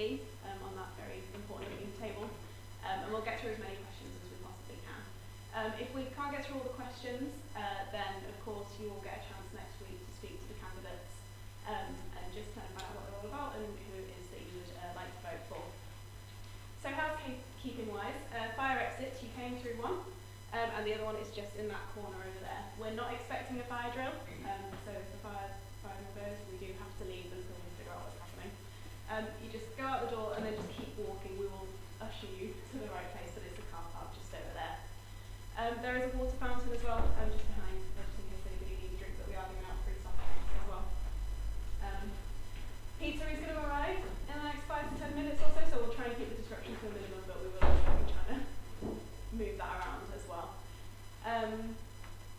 B on that very important looking table. And we'll get through as many questions as we possibly can. If we can't get through all the questions, then of course you will get a chance next week to speak to the candidates and just kind of find out what they're all about and who it is that you would like to vote for. So housekeeping wise, fire exits, you came through one, and the other one is just in that corner over there. We're not expecting a fire drill, so if the fire goes, we do have to leave until we figure out what's happening. You just go out the door and then just keep walking. We will usher you to the right place, but it's the car park just over there. There is a water fountain as well, just behind, just in case anybody needs a drink, but we are giving out free soft drinks as well. Pizza is going to arrive in the next 5 to 10 minutes or so, so we'll try and keep the disruption to a minimum, but we will be trying to move that around as well.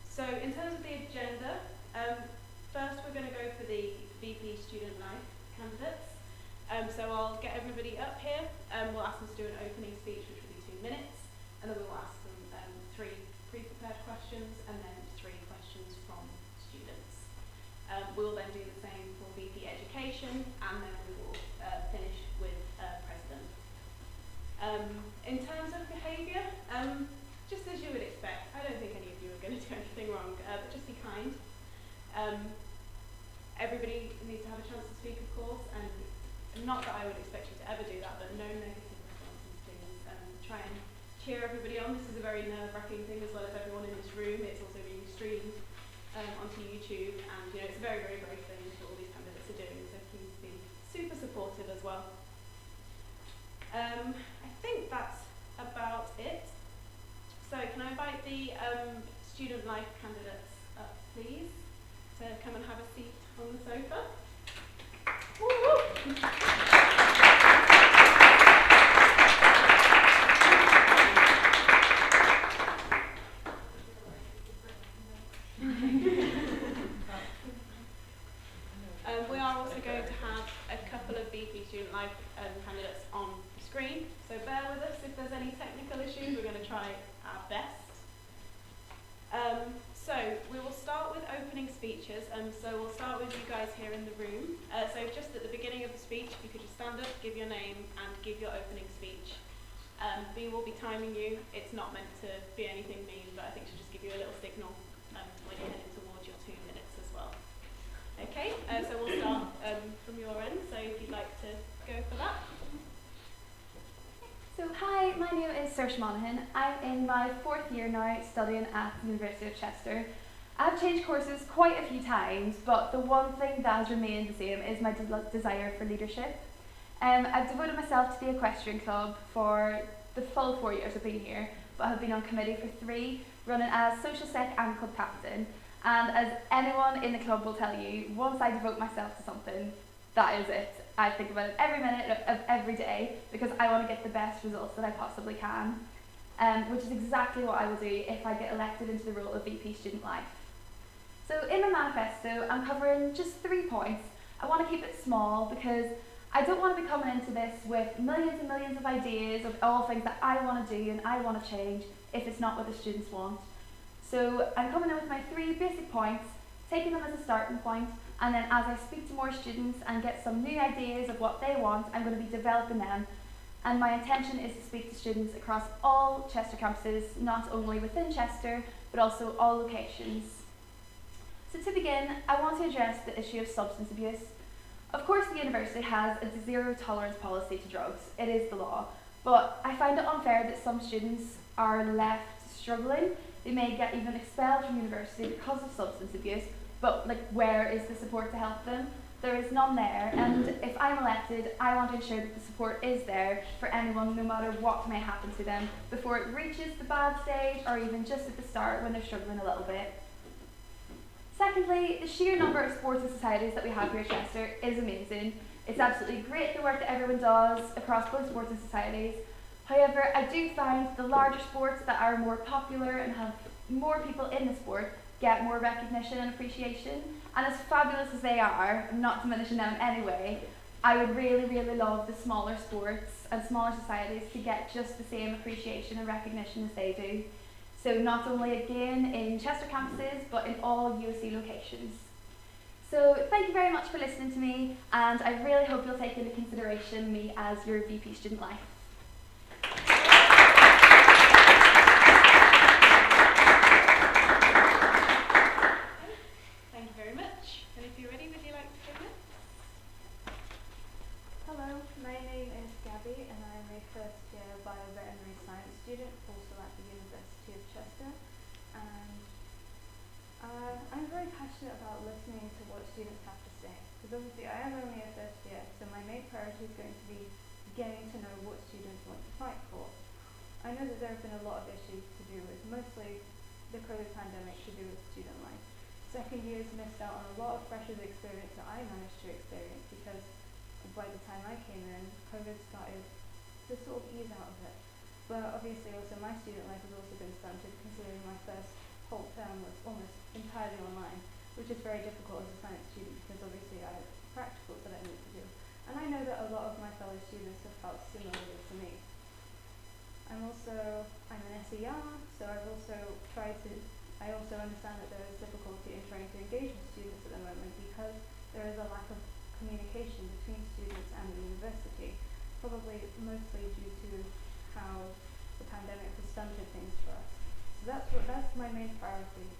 So in terms of the agenda, first we're going to go for the VP Student Life candidates. So I'll get everybody up here, we'll ask them to do an opening speech, which will be 2 minutes, and then we'll ask them 3 pre-prepared questions and then 3 questions from students. We'll then do the same for VP Education, and then we will finish with President. In terms of behaviour, just as you would expect, I don't think any of you are going to do anything wrong, but just be kind. Everybody needs to have a chance to speak, of course, and not that I would expect you to ever do that, but no negative responses, please. Try and cheer everybody on. This is a very nerve-wracking thing, as well as everyone in this room. It's also being streamed onto YouTube, and it's a very, very brave thing that all these candidates are doing, so please be super supportive as well. I think that's about it. So can I invite the Student Life candidates up, please, to come and have a seat on the sofa. We are also going to have a couple of VP Student Life candidates on the screen, so bear with us if there's any technical issues. We're going to try our best. So we will start with opening speeches, so we'll start with you guys here in the room. So just at the beginning of the speech, if you could just stand up, give your name and give your opening speech. We will be timing you. It's not meant to be anything mean, but I think to just give you a little signal when you're heading towards your 2 minutes as well. Okay, so we'll start from your end, so if you'd like to go for that. So hi, my name is Saoirse Monaghan. I'm in my 4th year now studying at the University of Chester. I've changed courses quite a few times, but the one thing that has remained the same is my desire for leadership. I've devoted myself to the equestrian club for the full 4 years I've been here, but have been on committee for 3, running as social sec and club captain. And as anyone in the club will tell you, once I devote myself to something, that is it. I think about it every minute of every day because I want to get the best results that I possibly can, which is exactly what I will do if I get elected into the role of VP Student Life. So in my manifesto, I'm covering just 3 points. I want to keep it small because I don't want to be coming into this with millions and millions of ideas of all things that I want to do and I want to change if it's not what the students want. So I'm coming in with my 3 basic points, taking them as a starting point, and then as I speak to more students and get some new ideas of what they want, I'm going to be developing them. And my intention is to speak to students across all Chester campuses, not only within Chester, but also all locations. So to begin, I want to address the issue of substance abuse. Of course, the university has a zero tolerance policy to drugs. It is the law. But I find it unfair that some students are left struggling. They may get even expelled from university because of substance abuse. But where is the support to help them? There is none there, and if I'm elected, I want to ensure that the support is there for anyone, no matter what may happen to them, before it reaches the bad stage, or even just at the start when they're struggling a little bit. Secondly, the sheer number of sports and societies that we have here at Chester is amazing. It's absolutely great the work that everyone does across both sports and societies. However, I do find the larger sports that are more popular and have more people in the sport get more recognition and appreciation, and as fabulous as they are, I'm not diminishing them in any way, I would really, really love the smaller sports and smaller societies to get just the same appreciation and recognition as they do. So not only again in Chester campuses, but in all USC locations. So thank you very much for listening to me, and I really hope you'll take into consideration me as your VP Student Life. Thank you very much. And if you're ready, would you like to go next? Hello, my name is Gabby and I'm a first year bioveterinary science student, also at the University of Chester. And I'm very passionate about listening to what students have to say, because obviously I am only a first year, so my main priority is going to be getting to know what students want to fight for. I know that there have been a lot of issues to do with mostly the COVID pandemic to do with student life. Second years missed out on a lot of freshers' experience that I managed to experience, because by the time I came in, COVID started to sort of ease out of it. But obviously also my student life has also been stunted, considering my first whole term was almost entirely online, which is very difficult as a science student because obviously I have practicals that I need to do. And I know that a lot of my fellow students have felt similarly to me. I'm an SER, so I also understand that there is difficulty in trying to engage with students at the moment because there is a lack of communication between students and the university, probably mostly due to how the pandemic has stunted things for us. So that's my main priority,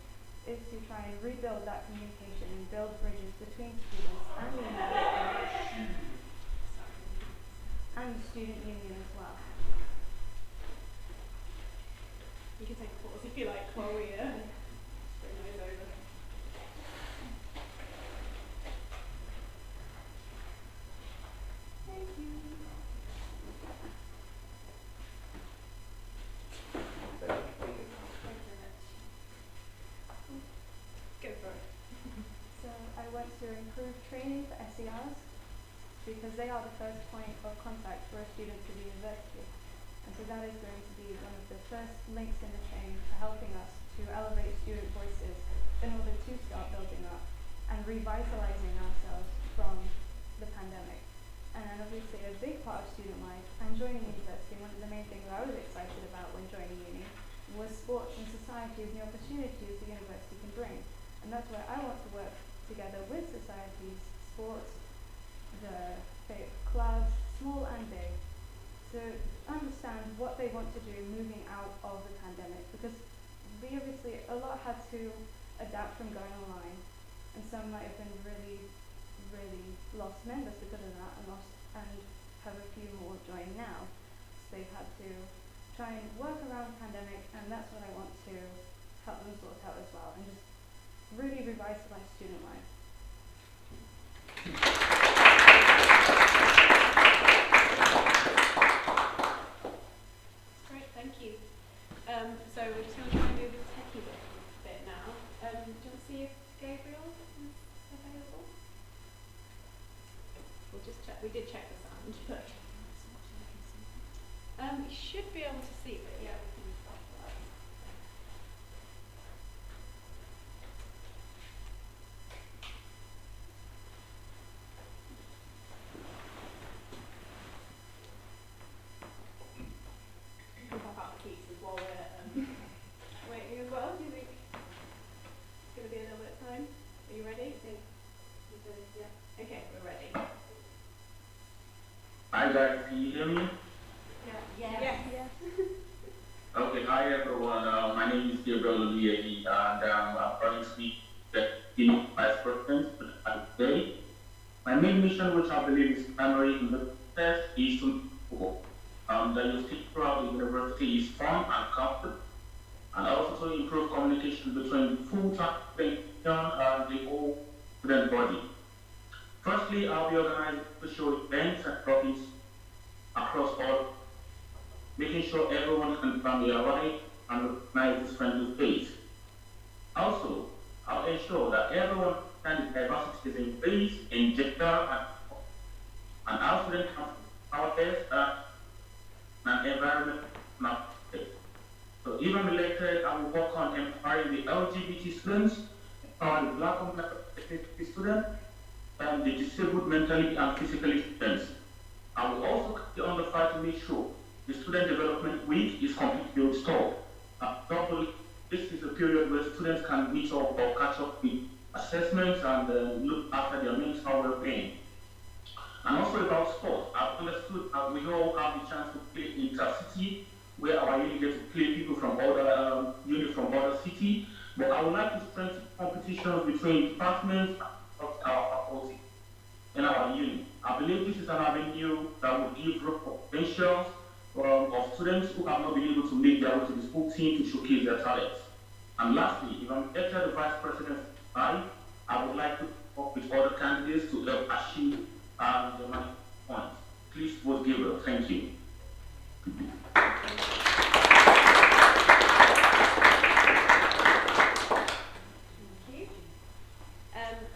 is to try and rebuild that communication and build bridges between students and the university and the student union as well. You can take a pause if you like, Chloe. Bring those over. Thank you. Go for it. So I went to improve training for SERs because they are the first point of contact for a student to the university. And so that is going to be one of the first links in the chain for helping us to elevate student voices in order to start building up and revitalizing ourselves from the pandemic. And then obviously a big part of student life and joining university, one of the main things I was excited about when joining uni was sports and societies and the opportunities the university can bring. And that's where I want to work together with societies, sports, the clubs, small and big, to understand what they want to do moving out of the pandemic, because we obviously, a lot had to adapt from going online, and some might have been really lost members because of that and have a few more join now. So they've had to try and work around the pandemic, and that's what I want to help them sort out as well, and just really revitalize student life. Great, thank you. So we're just going to try and do the techie bit now. Do you want to see if Gabriel is available? We'll just check. We did check the sound, but you should be able to see it. Yeah, we can start that. We'll pop out the pieces while we're waiting as well. Do you think it's going to be a little bit of time? Are you ready? Yeah. Okay, we're ready. Hi guys, can you hear me? Yes. Okay, hi everyone. My name is Brielle and I'm currently speaking the team vice president today. My main mission, which I believe is primary in the test, is to that your teach throughout the university is fun and comfort, and also to improve communication between full-time and the whole student body. Firstly, I'll be organizing social events and topics across all, making sure everyone can familiarize and recognize this friendly face. Also, I'll ensure that everyone understands the diversities in race, in gender, and our students have our test and environment. So even related, I will work on empowering the LGBT students, empowering the Black and Black students, and the disabled mentally and physically students. I will also continue on the fight to make sure the Student Development Week is completely restored. This is a period where students can meet up or catch up with assessments and look after their mental well-being. And also about sport, I've understood that we all have the chance to play intercity, where our unit gets to play people from other units from other city. But I would like to strengthen competitions between departments of our faculty in our unit. I believe this is an avenue that will give room for potentials of students who have not been able to make their way to the school team to showcase their talents. And lastly, if I'm elected the vice president, I would like to work with other candidates to help achieve the money points. Please vote Gabriel. Thank you. Thank you.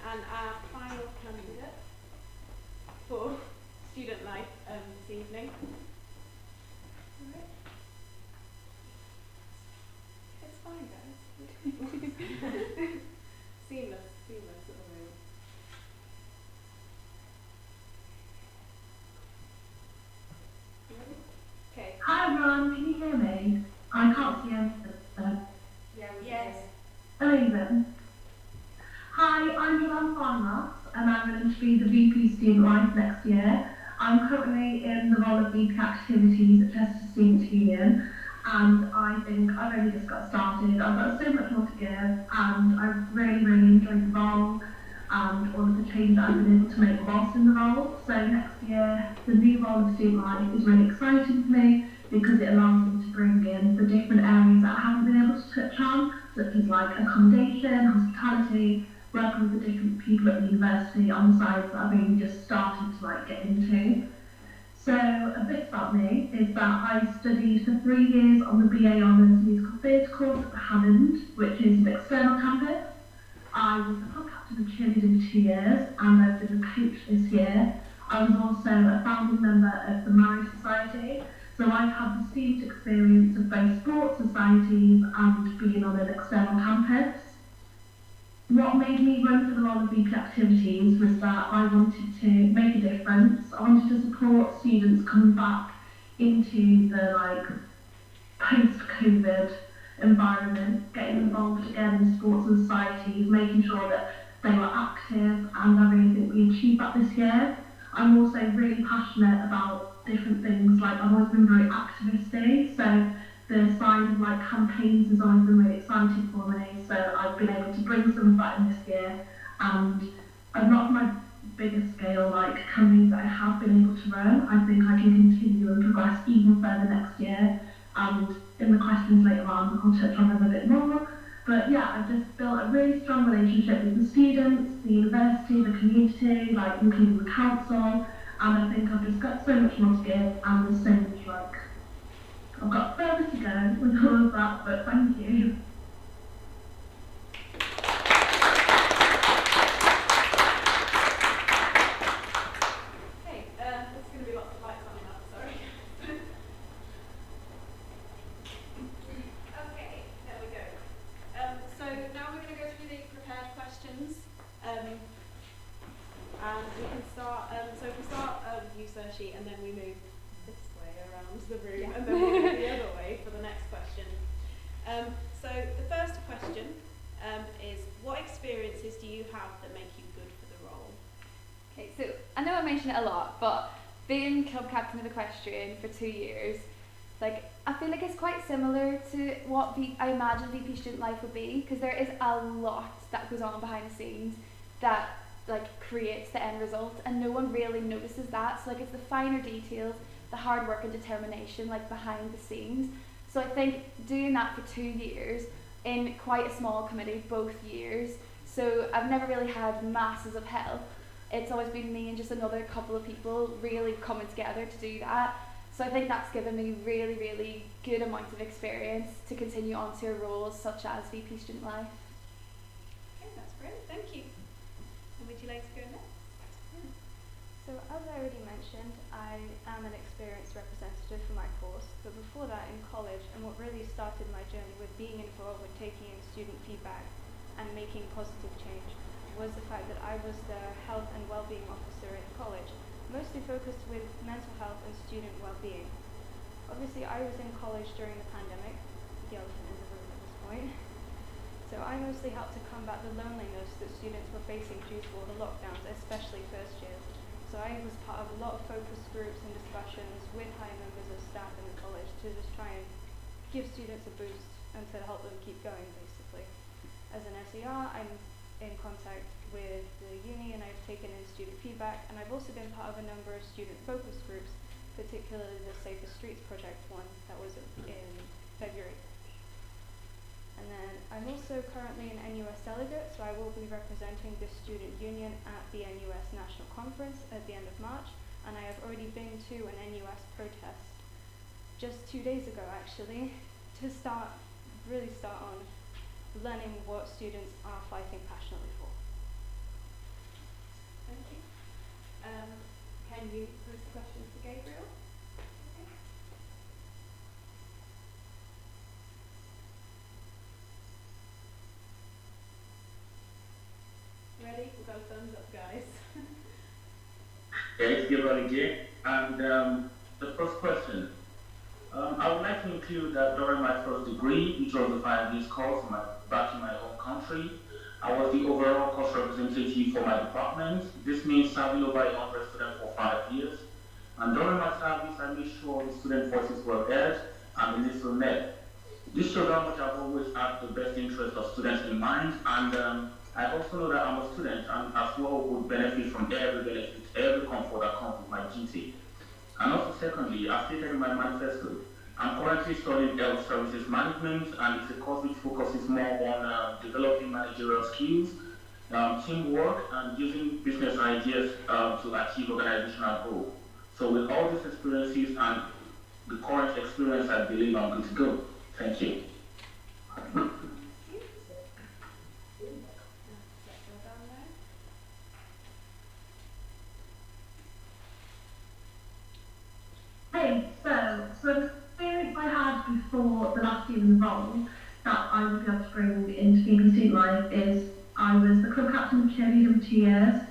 And our final candidate for student life this evening. It's fine, guys. Seamless at the moment. Okay. Hi everyone, can you hear me? I can't see anything. Yes. Amazing. Hi, I'm Brielle and I'm going to be the VP Student Life next year. I'm currently in the role of VP Activities at Chester Students' Union, and I think I've only just got started. I've got so much more to give, and I've really enjoyed the role and all of the change that I've been able to make whilst in the role. So next year, the new role of Student Life is really exciting for me because it allows me to bring in the different areas that I haven't been able to touch on, such as like accommodation, hospitality, working with the different people at the university on the sides that I've only just started to like get into. So a bit about me is that I studied for 3 years on the BA Honours Musical Theatre course at the Hammond, which is an external campus. I was the club captain of cheerleading for 2 years, and I've been a coach this year. I was also a founding member of the Marriage Society, so I've had the student experience of both sports societies and being on an external campus. What made me run for the role of VP Activities was that I wanted to make a difference. I wanted to support students coming back into the like post-COVID environment, getting involved again in sports and societies, making sure that they were active, and I really think we achieved that this year. I'm also really passionate about different things, like I've always been very activisty, so the side of like campaigns has always been really exciting for me, so I've been able to bring some of that in this year, and a lot of my bigger scale like campaigns that I have been able to run, I think I can continue and progress even further next year, and in the questions later on I'll touch on them a bit more. But yeah, I've just built a really strong relationship with the students, the university, the community, like including the council, and I think I've just got so much more to give, and there's so much like I've got further to go with all of that, but thank you. Okay, there's going to be lots of lights on that, sorry. Okay, there we go. So now we're going to go through the prepared questions. And we can start, so if we start with you, Saoirse, and then we move this way around the room, and then we'll go the other way for the next question. So the first question is, what experiences do you have that make you good for the role? Okay, so I know I mentioned it a lot, but being club captain of equestrian for 2 years, like I feel like it's quite similar to what I imagine VP Student Life would be, because there is a lot that goes on behind the scenes that like creates the end result, and no one really notices that. So like it's the finer details, the hard work and determination like behind the scenes. So I think doing that for 2 years in quite a small committee both years, so I've never really had masses of help. It's always been me and just another couple of people really coming together to do that. So I think that's given me really good amounts of experience to continue on to a role such as VP Student Life. Okay, that's great, thank you. And would you like to go next? So as I already mentioned, I am an experienced representative for my course, but before that in college, and what really started my journey with being involved with taking in student feedback and making positive change was the fact that I was the health and well-being officer at college, mostly focused with mental health and student well-being. Obviously I was in college during the pandemic, the elephant in the room at this point, So I mostly helped to combat the loneliness that students were facing due to all the lockdowns, especially first years. So I was part of a lot of focus groups and discussions with high members of staff in the college to just try and give students a boost and to help them keep going, basically. As an SER, I'm in contact with the uni and I've taken in student feedback, and I've also been part of a number of student focus groups, particularly the Safer Streets Project one that was in February. And then I'm also currently an NUS delegate, so I will be representing the student union at the NUS National Conference at the end of March, and I have already been to an NUS protest just 2 days ago actually, to really start on learning what students are fighting passionately for. Thank you. Can you pose the questions to Gabriel? Ready? We'll go thumbs up, guys. Yeah, it's Gabrielle again. And the first question, I would like to include that during my first degree, which was a 5 years course back in my home country, I was the overall course representative for my department. This means serving over 100 students for 5 years. And during my service, I made sure the student voices were heard and the needs were met. This shows how much I've always had the best interest of students in mind, and I also know that I'm a student and as well would benefit from every comfort that comes with my duty. And also secondly, as stated in my manifesto, I'm currently studying health services management, and it's a course which focuses more on developing managerial skills, teamwork, and using business ideas to achieve organizational goals. So with all these experiences and the current experience, I believe I'm good to go. Thank you. Hey, so the experience I had before the last year in the role that I would be able to bring into VP Student Life is I was the club captain of cheerleading for 2 years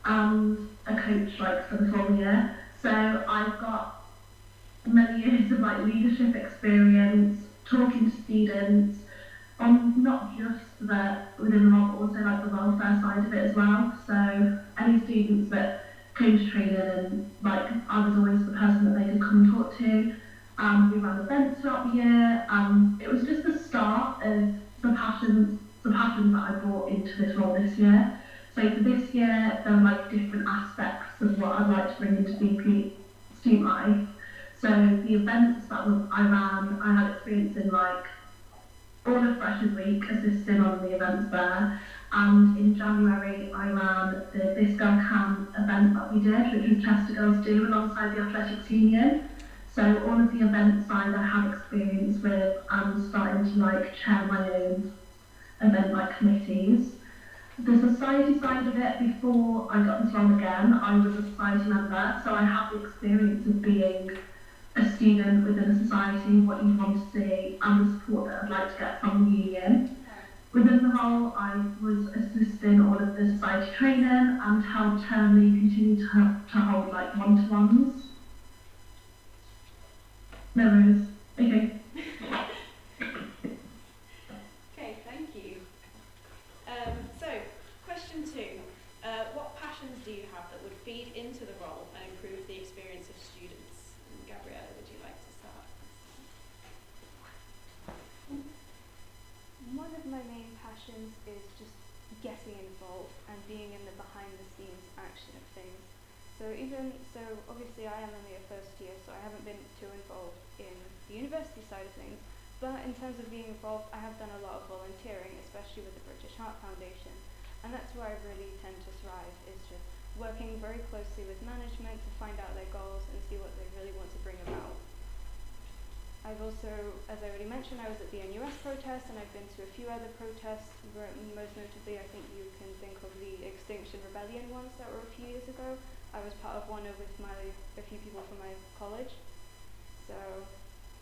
and a coach for the full year. So I've got many years of leadership experience, talking to students, on not just within the role, but also the welfare side of it as well. So any students that came to training and I was always the person that they could come and talk to. We ran events throughout the year. It was just the start of the passions that I brought into this role this year. So for this year, there were different aspects of what I'd like to bring into VP Student Life. So the events that I ran, I had experience in all of Freshers Week, assisting on the events there. And in January, I ran the This Girl Can event that we did, which was Chester Girls Do alongside the Athletics Union. So all of the event side I have experience with, and starting to chair my own event committees. The society side of it, before I got this role again, I was a society member, so I have the experience of being a student within a society, what you want to see, and the support that I'd like to get from the union. Within the role, I was assisting all of the society training and helped termly continue to hold one-to-ones. No worries. Okay. Okay, thank you. So, question 2. What passions do you have that would feed into the role and improve the experience of students? And Gabrielle, would you like to start? One of my main passions is just getting involved and being in the behind-the-scenes action of things. So obviously I am only a first year, so I haven't been too involved in the university side of things. But in terms of being involved, I have done a lot of volunteering, especially with the British Heart Foundation. And that's where I really tend to thrive, is just working very closely with management to find out their goals and see what they really want to bring about. I've also, as I already mentioned, I was at the NUS protest, and I've been to a few other protests, most notably I think you can think of the Extinction Rebellion ones that were a few years ago. I was part of one with a few people from my college. So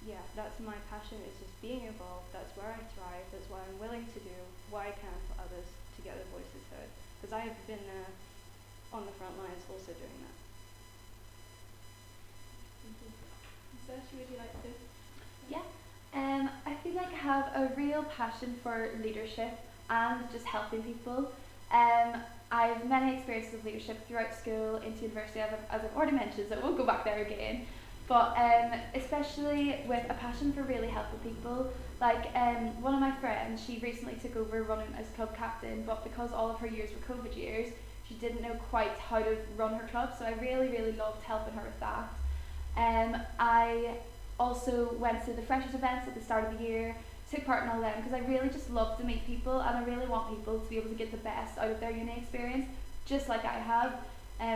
yeah, that's my passion, is just being involved. That's where I thrive, that's what I'm willing to do, what I can for others to get their voices heard. Because I have been on the front lines also doing that. Thank you. Saoirse, would you like to? Yeah. I feel like I have a real passion for leadership and just helping people. I have many experiences of leadership throughout school, into university, as I've already mentioned, so I won't go back there again. But especially with a passion for really helping people. Like one of my friends, she recently took over running as club captain, but because all of her years were COVID years, she didn't know quite how to run her club, so I really, really loved helping her with that. I also went to the freshers events at the start of the year, took part in all them because I really just love to meet people, and I really want people to be able to get the best out of their uni experience, just like I have.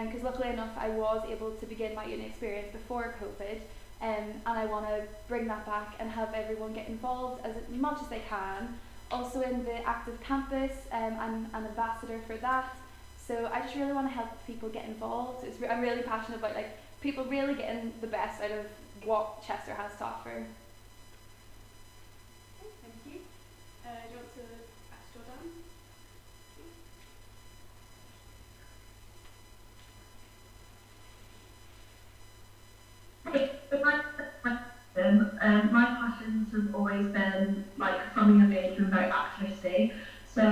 Because luckily enough, I was able to begin my uni experience before COVID, and I want to bring that back and have everyone get involved as much as they can. Also in the active campus, I'm an ambassador for that, so I just really want to help people get involved. I'm really passionate about like people really getting the best out of what Chester has to offer. Okay, thank you. Do you want to ask Jordan? My passions have always been like from a young age been very activistic. So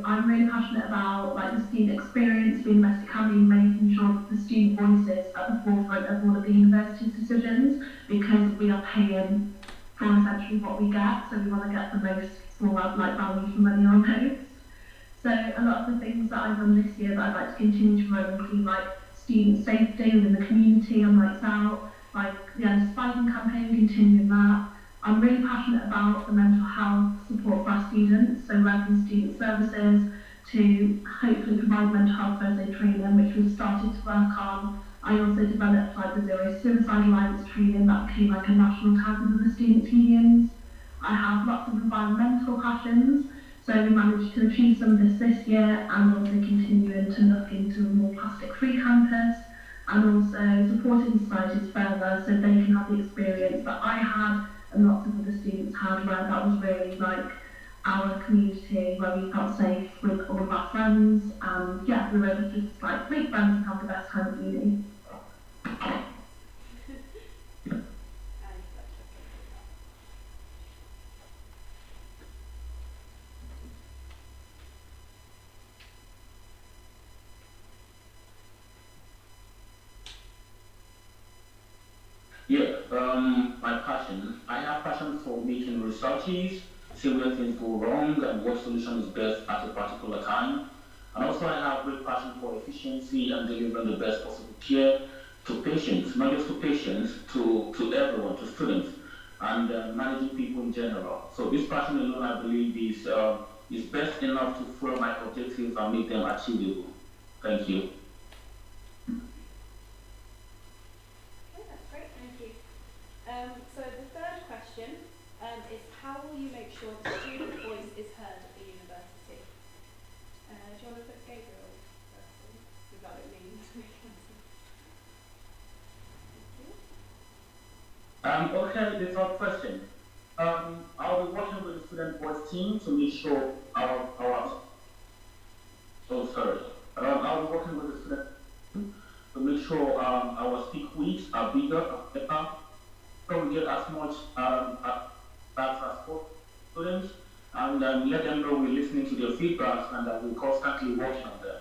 I'm really passionate about like the student experience, being domestic handling, making sure that the student voice is at the forefront of all of the university's decisions, because we are paying for essentially what we get, so we want to get the most for like value for money almost. So a lot of the things that I've done this year that I'd like to continue to run include like student safety within the community on Lights Out, like the anti-spiking campaign, continuing that. I'm really passionate about the mental health support for our students, so working student services to hopefully provide mental health first aid training, which we've started to work on. I also developed like the Zero Suicide Alliance training that became like a national tag within the students' unions. I have lots of environmental passions, so we managed to achieve some of this year, and also continuing to look into a more plastic-free campus, and also supporting societies further so they can have the experience that I had and lots of other students had, where that was really like our community where we felt safe with all of our friends, and yeah, we were able to just like make friends and have the best time at uni. Yeah, my passion. I have passion for making researches, see where things go wrong and what solution is best at a particular time. And also I have great passion for efficiency and delivering the best possible care to patients, not just to patients, to everyone, to students, and managing people in general. So this passion alone, I believe, is best enough to follow my objectives and make them achievable. Thank you. So the third question is, how will you make sure the student voice is heard at the university? Do you want to put Gabriel first, without it needing to make an answer? Okay, the third question. I'll be working with the student voice team to make sure I'll be working with the student team to make sure our speak weeks are bigger and better. So we get as much as possible students, and let them know we're listening to their feedback and that we're constantly working on them.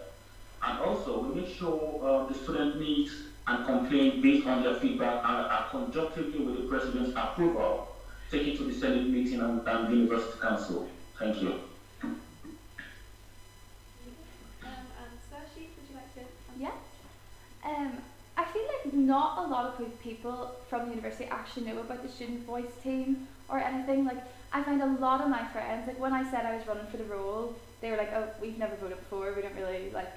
And also, we make sure the student needs and complaints based on their feedback are conjunctively with the president's approval, take it to the Senate meeting and the University Council. Thank you. And Sashi, would you like to? Yeah. I feel like not a lot of people from the university actually know about the student voice team or anything. Like, I find a lot of my friends, like when I said I was running for the role, they were like, oh, we've never voted before, we don't really, like,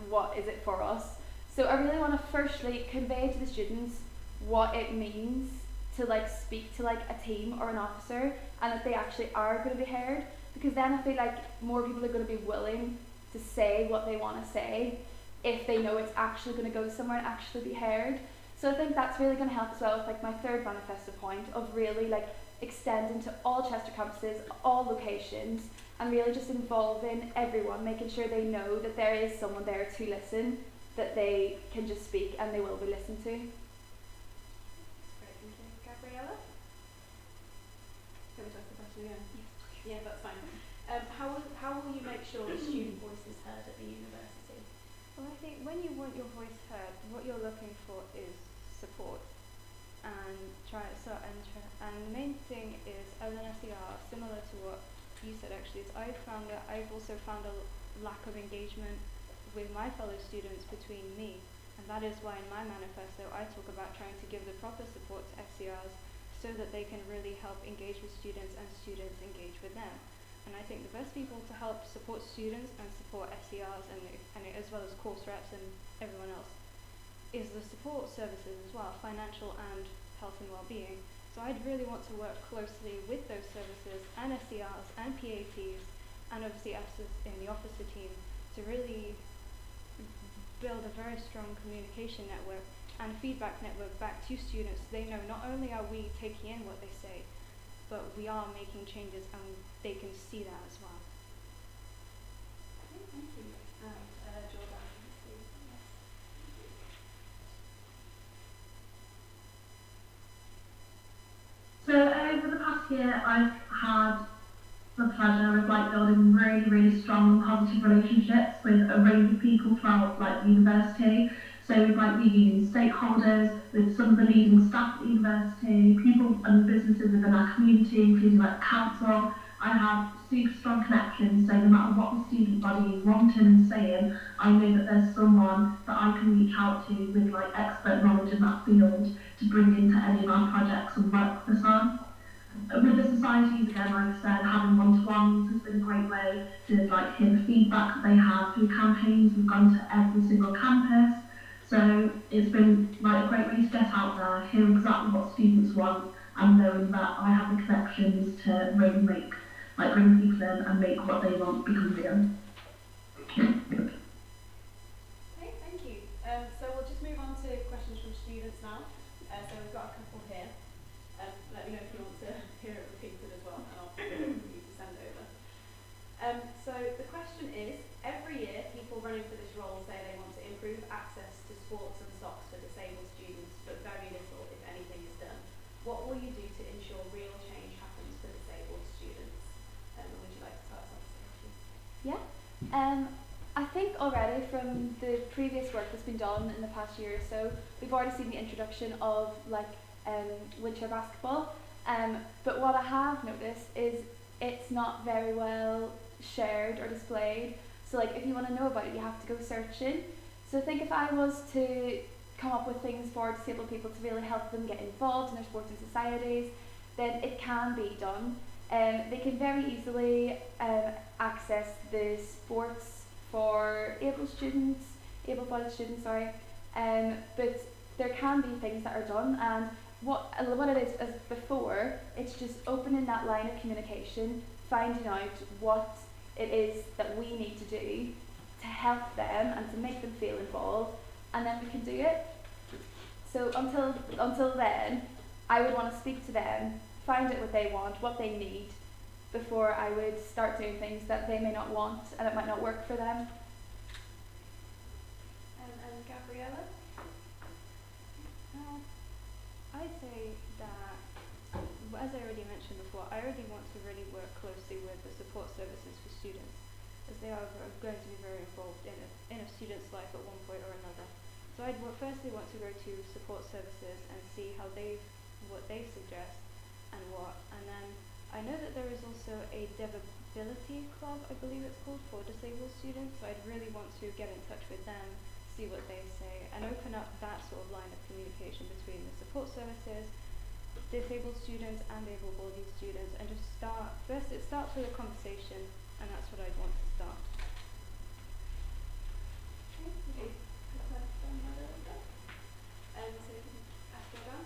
what is it for us? So I really want to firstly convey to the students what it means to like speak to like a team or an officer, and that they actually are going to be heard, because then I feel like more people are going to be willing to say what they want to say if they know it's actually going to go somewhere and actually be heard. So I think that's really going to help as well with like my third manifesto point of really like extending to all Chester campuses, all locations, and really just involving everyone, making sure they know that there is someone there to listen, that they can just speak and they will be listened to. That's great, thank you. Gabriella? Can we talk about question again? Yeah, that's fine. How will you make sure the student voice is heard at the university? Well, I think when you want your voice heard, what you're looking for is support. And the main thing is, as an SER, similar to what you said actually, is I've also found a lack of engagement with my fellow students between me. And that is why in my manifesto I talk about trying to give the proper support to SERs so that they can really help engage with students and students engage with them. And I think the best people to help support students and support SERs and as well as course reps and everyone else is the support services as well, financial and health and well-being. So I'd really want to work closely with those services and SERs and PATs and obviously us in the officer team to really build a very strong communication network and feedback network back to students so they know not only are we taking in what they say, but we are making changes and they can see that as well. Okay, thank you. And Jordan, please. So over the past year, I've had the pleasure of building really, really strong and positive relationships with a range of people throughout the university. So with the union stakeholders, with some of the leading staff at the university, people and businesses within our community, including council. I have super strong connections, so no matter what the student body is wanting and saying, I know that there's someone that I can reach out to with expert knowledge in that field to bring into any of our projects and work with us on. With the societies, again, like I said, having one-to-ones has been a great way to hear the feedback that they have through campaigns. We've gone to every single campus, so it's been a great way to get out there, hear exactly what students want, and knowing that I have the connections to really make, bring people in and make what they want become real. Okay, thank you. So we'll just move on to questions from students now. So we've got a couple here. Let me know if you want to hear it repeated as well, and I'll for you to send over. So the question is, every year people running for this role say they want to improve access to sports and socks for disabled students, but very little, if anything, is done. What will you do to ensure real change happens for disabled students? Would you like to start us off, Sophie? Yeah. I think already from the previous work that's been done in the past year or so, we've already seen the introduction of wheelchair basketball. But what I have noticed is it's not very well shared or displayed. So if you want to know about it, you have to go searching. So I think if I was to come up with things for disabled people to really help them get involved in their sports and societies, then it can be done. They can very easily access the sports for able-bodied students, but there can be things that are done, and what it is as before, it's just opening that line of communication, finding out what it is that we need to do to help them and to make them feel involved, and then we can do it. So until then, I would want to speak to them, find out what they want, what they need, before I would start doing things that they may not want and it might not work for them. And Gabriella? I'd say that, as I already mentioned before, I already want to really work closely with the support services for students, as they are going to be very involved in a student's life at one point or another. So I'd firstly want to go to support services and see what they suggest and then I know that there is also a Devability Club, I believe it's called, for disabled students, so I'd really want to get in touch with them, see what they say, and open up that sort of line of communication between the support services, disabled students and able-bodied students, and just it starts with a conversation, and that's what I'd want to start. Okay, so ask Jordan.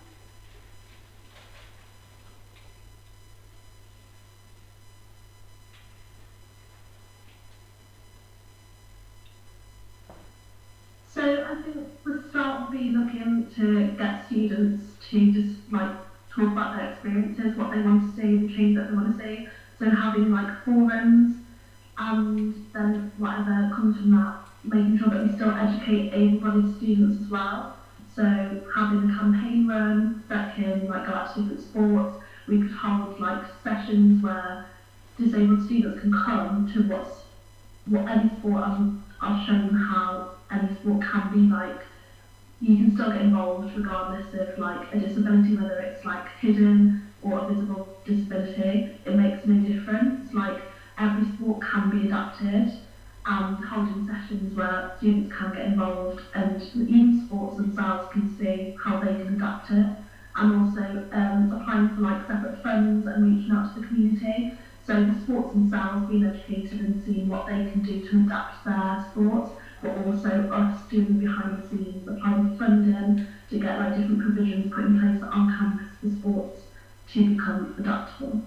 So I think the start will be looking to get students to just talk about their experiences, what they want to see, the change that they want to see. So having forums, and then whatever comes from that, making sure that we still educate able-bodied students as well. So having a campaign run that can go out to different sports, we could hold like sessions where disabled students can come to what any sport. I'll show you how any sport can be like. You can still get involved regardless of like a disability, whether it's like hidden or a visible disability. It makes no difference. Like every sport can be adapted, and holding sessions where students can get involved and even sports themselves can see how they can adapt it, and also applying for like separate funds and reaching out to the community. So the sports themselves being educated and seeing what they can do to adapt their sports, but also us doing behind the scenes, applying funding to get like different provisions put in place on campus for sports to become adaptable.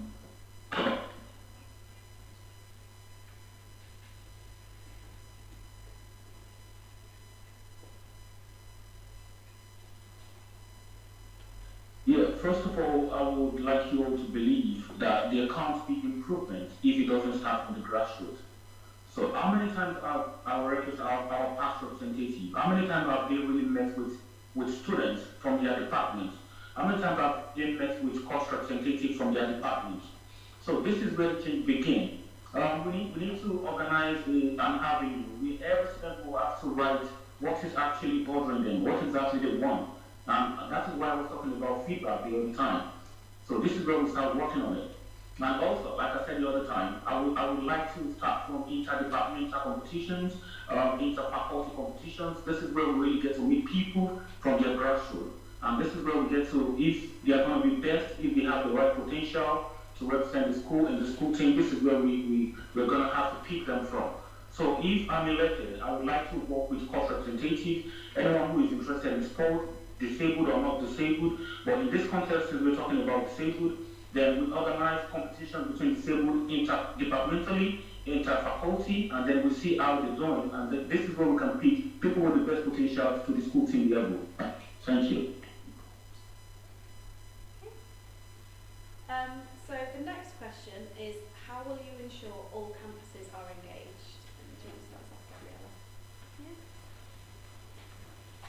Yeah, first of all, I would like you all to believe that there can't be improvement if it doesn't start from the grassroots. So how many times have our past representatives, how many times have they really met with students from their departments? How many times have they met with course representatives from their departments? So this is where the change begins. We need to organize and have every student will have to write what is actually bothering them, what exactly they want. That is why I was talking about feedback the other time. So this is where we start working on it. And also, like I said the other time, I would like to start from interdepartmental competitions, interfaculty competitions. This is where we really get to meet people from their grassroots. And this is where we get to, if they are going to be best, if they have the right potential to represent the school and the school team, this is where we're going to have to pick them from. So if I'm elected, I would like to work with course representatives, anyone who is interested in sport, disabled or not disabled. But in this context, since we're talking about disabled, then we organize competition between disabled interdepartmentally, interfaculty, and then we see how they're doing. And then this is where we can pick people with the best potential to the school team level. Thank you. So the next question is, how will you ensure all campuses are engaged? And do you want to start us off, Brielle? Yeah.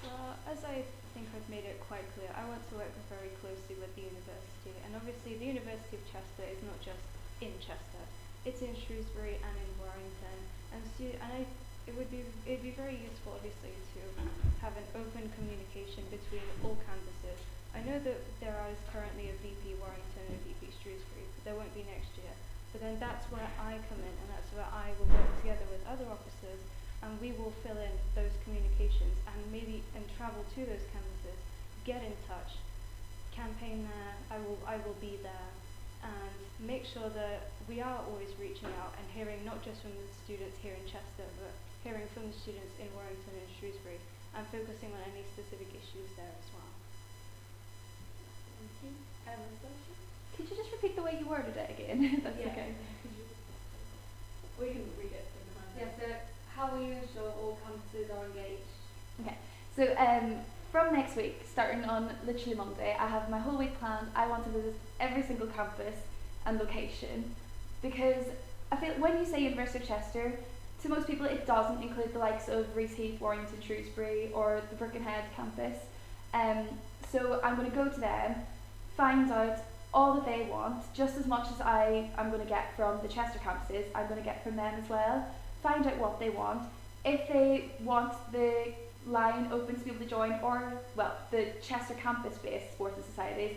Well, as I think I've made it quite clear, I want to work very closely with the university, and obviously the University of Chester is not just in Chester, it's in Shrewsbury and in Warrington, and it'd be very useful obviously to have an open communication between all campuses. I know that there is currently a VP Warrington and a VP Shrewsbury, but there won't be next year. But then that's where I come in, and that's where I will work together with other officers, and we will fill in those communications and travel to those campuses, get in touch, campaign there. I will be there, and make sure that we are always reaching out and hearing not just from the students here in Chester, but hearing from the students in Warrington and Shrewsbury, and focusing on any specific issues there as well. Thank you. Could you just repeat the way you worded it again? That's Yeah. okay. We can read it from behind. Yeah, so how will you ensure all campuses are engaged? Okay, so from next week, starting on literally Monday, I have my whole week planned. I want to visit every single campus and location, because I feel when you say University of Chester, to most people it doesn't include the likes of Reese Heath, Warrington, Shrewsbury, or the Birkenhead campus. So I'm going to go to them, find out all that they want, just as much as I am going to get from the Chester campuses, I'm going to get from them as well. Find out what they want. If they want the line open to be able to join, or, well, the Chester campus-based sports and societies,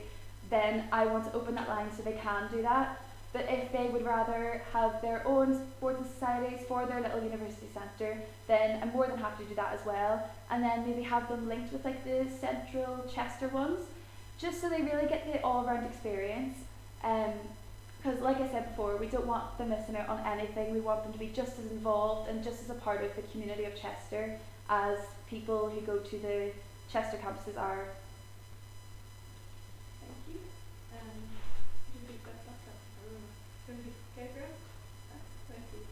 then I want to open that line so they can do that. But if they would rather have their own sports and societies for their little university centre, then I'm more than happy to do that as well. And then maybe have them linked with like the central Chester ones, just so they really get the all-round experience. Because like I said before, we don't want them missing out on anything. We want them to be just as involved and just as a part of the community of Chester as people who go to the Chester campuses are. Thank you. You can do that back up. Okay, Brielle? Thank you.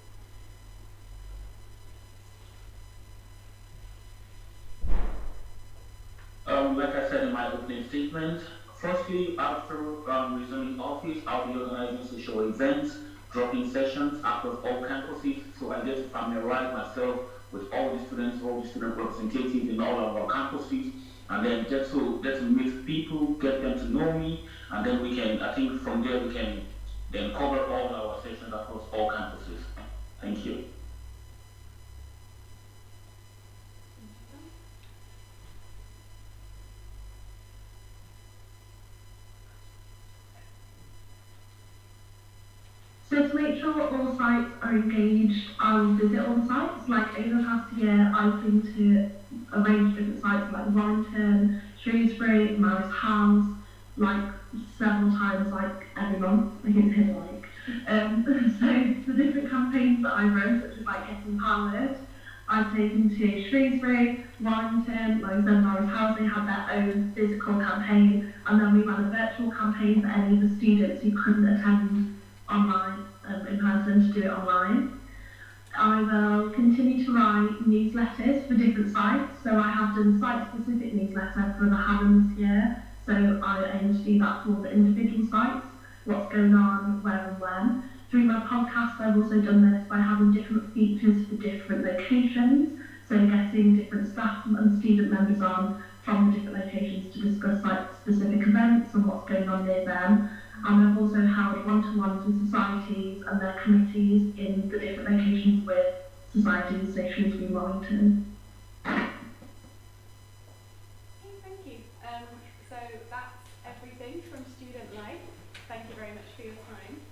Like I said in my opening statement, firstly, after resuming office, I'll be organizing social events, drop-in sessions across all campuses, so I get to familiarize myself with all the students, all the student representatives in all of our campuses, and then get to meet people, get them to know me, And then we can, I think from there we can then cover all our sessions across all campuses. Thank you. So to make sure all sites are engaged, I'll visit all the sites. Like over the past year, I've been to a range of different sites like Warrington, Shrewsbury, Maris House, like several times, like every month. I think it's hit like. So the different campaigns that I run, such as like Getting Powered, I've taken to Shrewsbury, Warrington, like I said, Maris House. They had their own physical campaign, and then we ran a virtual campaign for any of the students who couldn't attend online, in person, to do it online. I will continue to write newsletters for different sites. So I have done site-specific newsletter for the Hammond this year. So I aim to do that for the individual sites, what's going on, where and when. Through my podcast, I've also done this by having different features for different locations. So getting different staff and student members on from the different locations to discuss site-specific events and what's going on near them. And I've also held one-to-ones with societies and their committees in the different locations with societies, say Shrewsbury, Warrington. Okay, thank you. So that's everything from Student Life. Thank you very much for your time.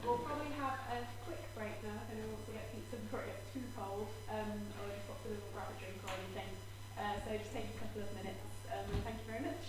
We'll probably have a quick break now if anyone wants to get pizza before it gets too cold, or just got to grab a drink or anything. So just take a couple of minutes. Thank you very much.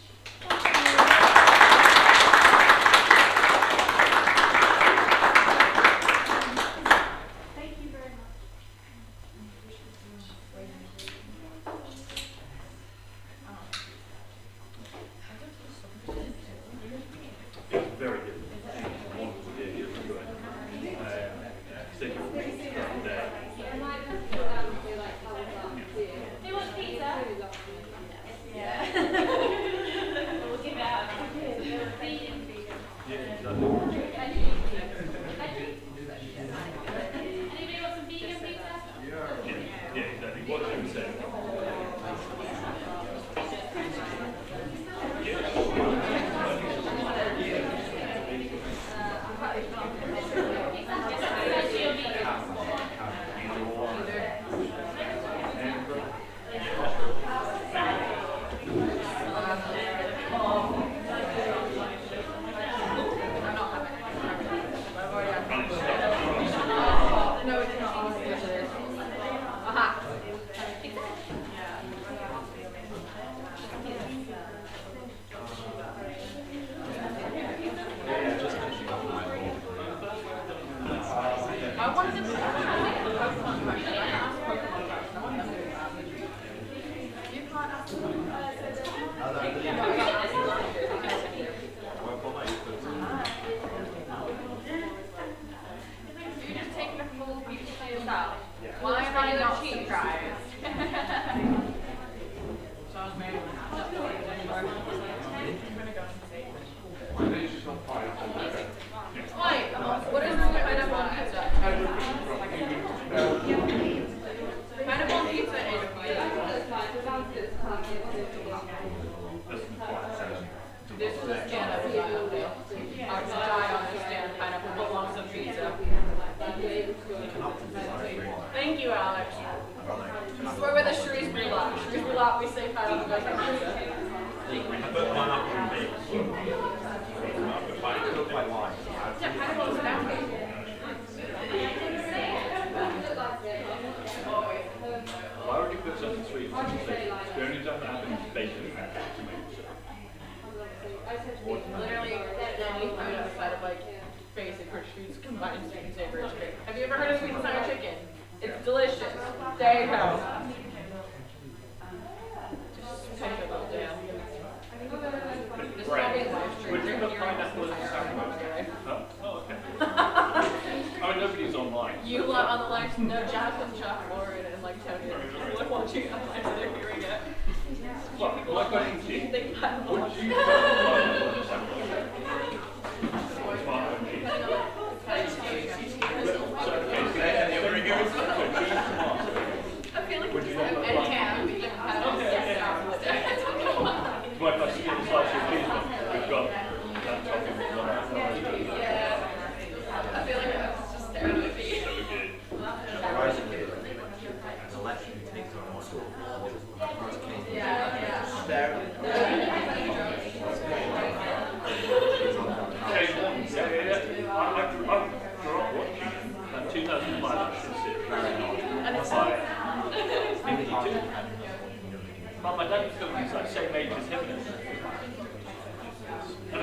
Thank you, Alex. We're with the Shrewsbury lot. Shrewsbury lot, we say pineapple pizza. I put pineapple in me. If I cook my wine. Yeah, pineapple's down. Why would you put something sweet on the plate? The only time that happens is bacon and pancakes. Literally, any food outside of like basic rich foods combined sweet and savory is great. Have you ever heard of sweet and sour chicken? It's delicious. There you go. Just take a little down. Right. Would you put pineapple in the sandwich? Oh, okay. Oh, nobody's online. You lot on the live, no, Jonathan, Chuck, Lauren, and like Tony. We're watching on live, so they're hearing it. What? My question to you. Think pineapple. Would you put pineapple in the sandwich? Tomato and cheese. I feel like it's and ham. We can have Well, if I see a slice of cheese, we've got I grew up watching it. 2005, I should say. And it's 52. But my dad was like the same age as him. And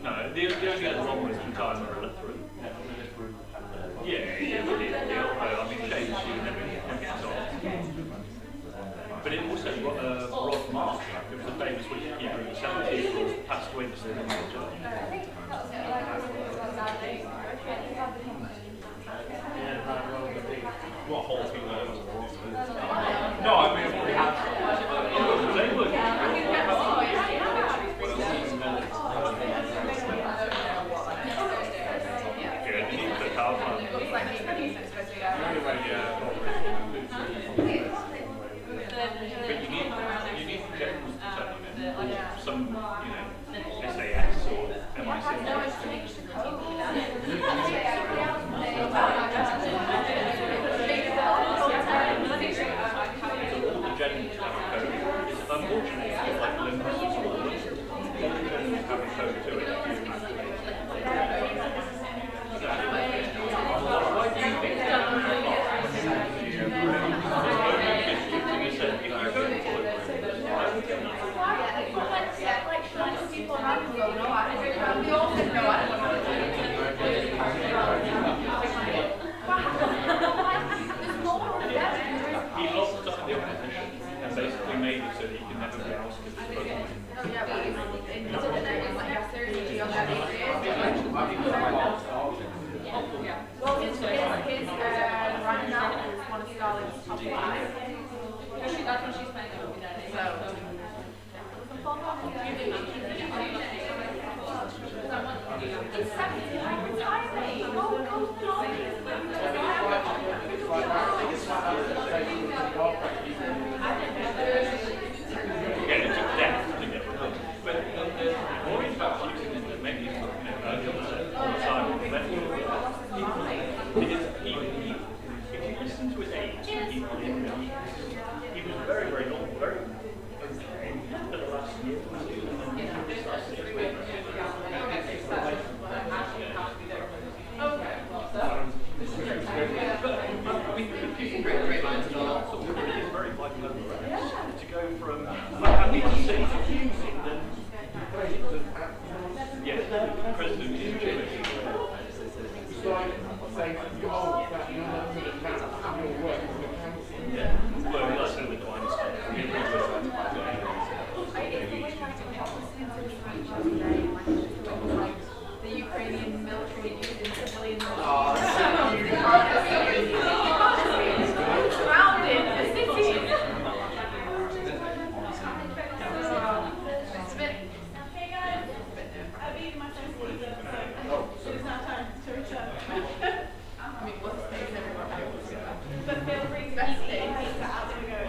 no, the only other one was Time or Lutheran. Yeah, although I mean, James, you never gets on. But it also got Rod Marsh, who was a famous wicketkeeper in the 70s, who passed away this year. What whole thing there was? No, I mean, we have. They would. Yeah, you need to put power on. But you need generals to tell you, some, SAS or MIC. All the generals have a code. It's unfortunate, it's like limbs and all of them. All the generals have a code to it. Why do you think he lost up the opposition and basically made it so that he can never be asked if he's president. Well, his right now is one of Scarlett's top 5. That's when she's playing it with that. So. It's 70, I'm retiring. Yeah, it took death to get rid of it. But the worry about using it that maybe he's all the time, because if you listen to his age, he was very, very old, very okay for the last year. To go from happy to see confusing than president is Jewish. It's like saying that you're old, that you're not going to count and your work is going to count. Yeah. Well, that's another time stuff. The Ukrainian military using civilian surrounded the cities. Hey guys, I've eaten my son's pizza, so it's now time to return. I mean, what's the thing everywhere? But feel free to keep eating pizza as we go.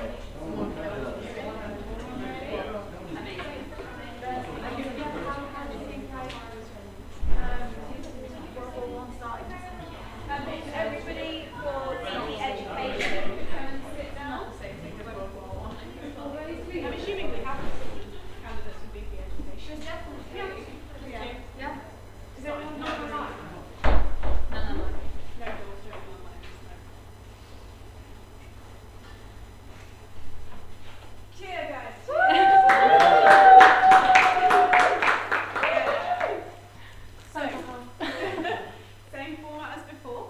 Everybody for the education come and sit down. I'm assuming we have candidates for BP education. Yeah. Yeah. Is everyone not online? No. No, there was doing online. Cheer, guys. So, same format as before.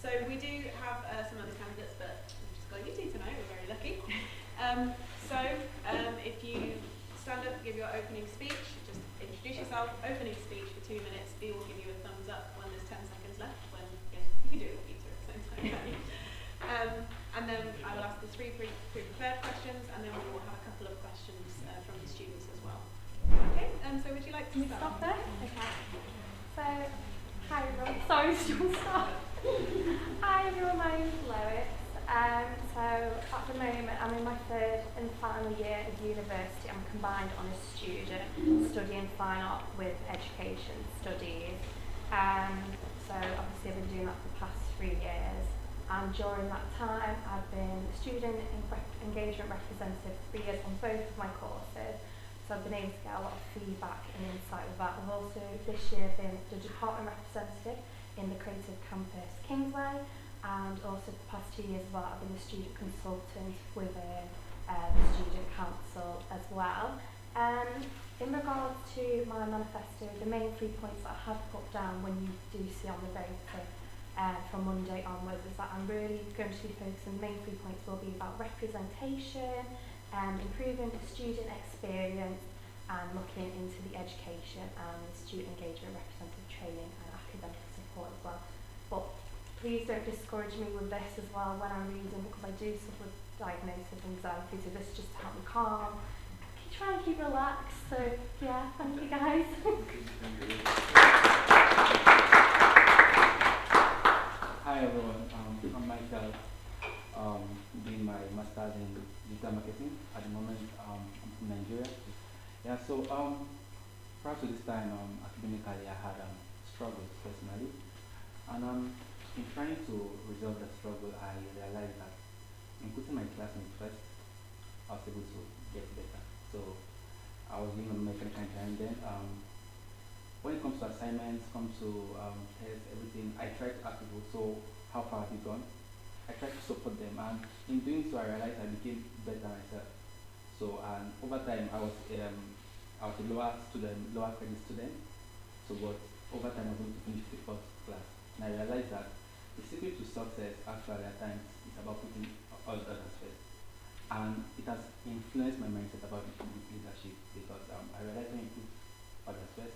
So we do have some other candidates, but we've just got you two tonight. We're very lucky. If you stand up, give your opening speech, just introduce yourself, opening speech for 2 minutes. B will give you a thumbs up when there's 10 seconds left. When you can do it with each at the same time. Can't you? And then I will ask the three pre-prepared questions, and then we will have a couple of questions from the students as well. Okay. So would you like to Stop start? there? Okay. So, hi everyone. Sorry, still stop. Hi everyone, my name's Lois. So at the moment I'm in my 3rd and final year of university. I'm a combined honours student studying fine art with education studies. So obviously I've been doing that for the past 3 years. and during that time I've been student engagement representative for 3 years on both of my courses, so I've been able to get a lot of feedback and insight with that. I've also this year been the department representative in the Creative Campus Kingsway, and also for the past 2 years as well I've been a student consultant within the student council as well. In regards to my manifesto, the main 3 points that I have put down when you do see on the voter from Monday onwards is that I'm really going to be focusing, the main 3 points will be about representation, improving the student experience, and looking into the education and student engagement, representative training and academic support as well. But please don't discourage me with this as well when I'm reading, because I do suffer with diagnosis of anxiety, so this is just to help me calm. Try and keep relaxed, so yeah, thank you guys. Hi everyone, I'm Michael, doing my master's in digital marketing. At the moment, I'm from Nigeria. Yeah, so prior to this time, academically I had struggles personally, and in trying to resolve the struggle, I realized that in putting my classmates first, I was able to get better. So I was doing a mechanical engineering then. When it comes to assignments, comes to tests, everything, I try to ask people, so how far have you gone? I try to support them, and in doing so I realized I became better myself. So and over time I was a lower credit student. So but over time I was able to finish the first class. And I realized that the secret to success actually at times is about putting all others first. And it has influenced my mindset about leadership, because I realized when you put others first,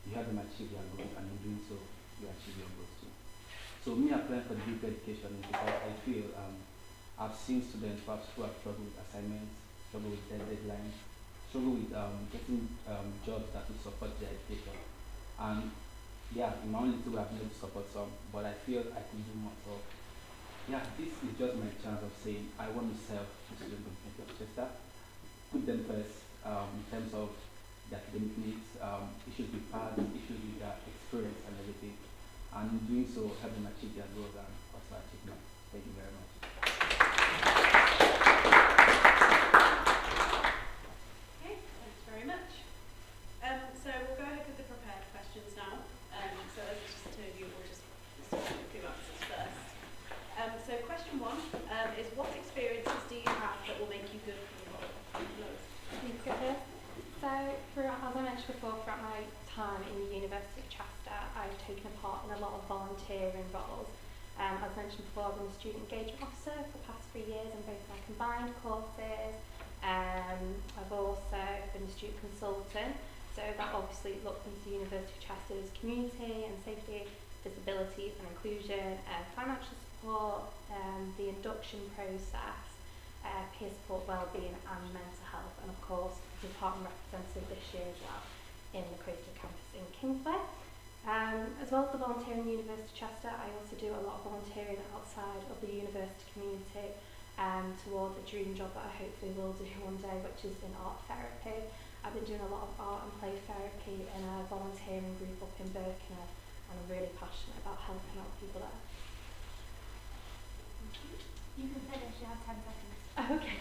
you have them achieve their goals, and in doing so, you achieve your goals too. So me applying for the degree education is because I feel I've seen students who have struggled with assignments, struggle with deadlines, struggle with getting jobs that will support their education. And yeah, in my own little way I've been able to support some, but I feel I could do more. So yeah, this is just my chance of saying I want to serve the student community of Chester, put them first in terms of the academic needs, issues with past, issues with their experience and everything, and in doing so help them achieve their goals and also achievement. Thank you very much. Okay, thanks very much. So we'll go ahead with the prepared questions now. So as just two of you, we'll just do answers first. So question 1 is, what experiences do you have that will make you good for the role? Lois. So, as I mentioned before, throughout my time in the University of Chester, I've taken part in a lot of volunteering roles. As mentioned before, I've been a student engagement officer for the past 3 years in both my combined courses. I've also been a student consultant, so that obviously looks into the University of Chester's community and safety, disability and inclusion, financial support, the induction process, peer support, wellbeing and mental health, and of course department representative this year as well in the Creative Campus in Kingsway. As well as the volunteering in the University of Chester, I also do a lot of volunteering outside of the university community towards a dream job that I hopefully will do one day, which is in art therapy. I've been doing a lot of art and play therapy in a volunteering group up in Birkenhead, and I'm really passionate about helping out people there. You can finish, you have 10 seconds. Okay.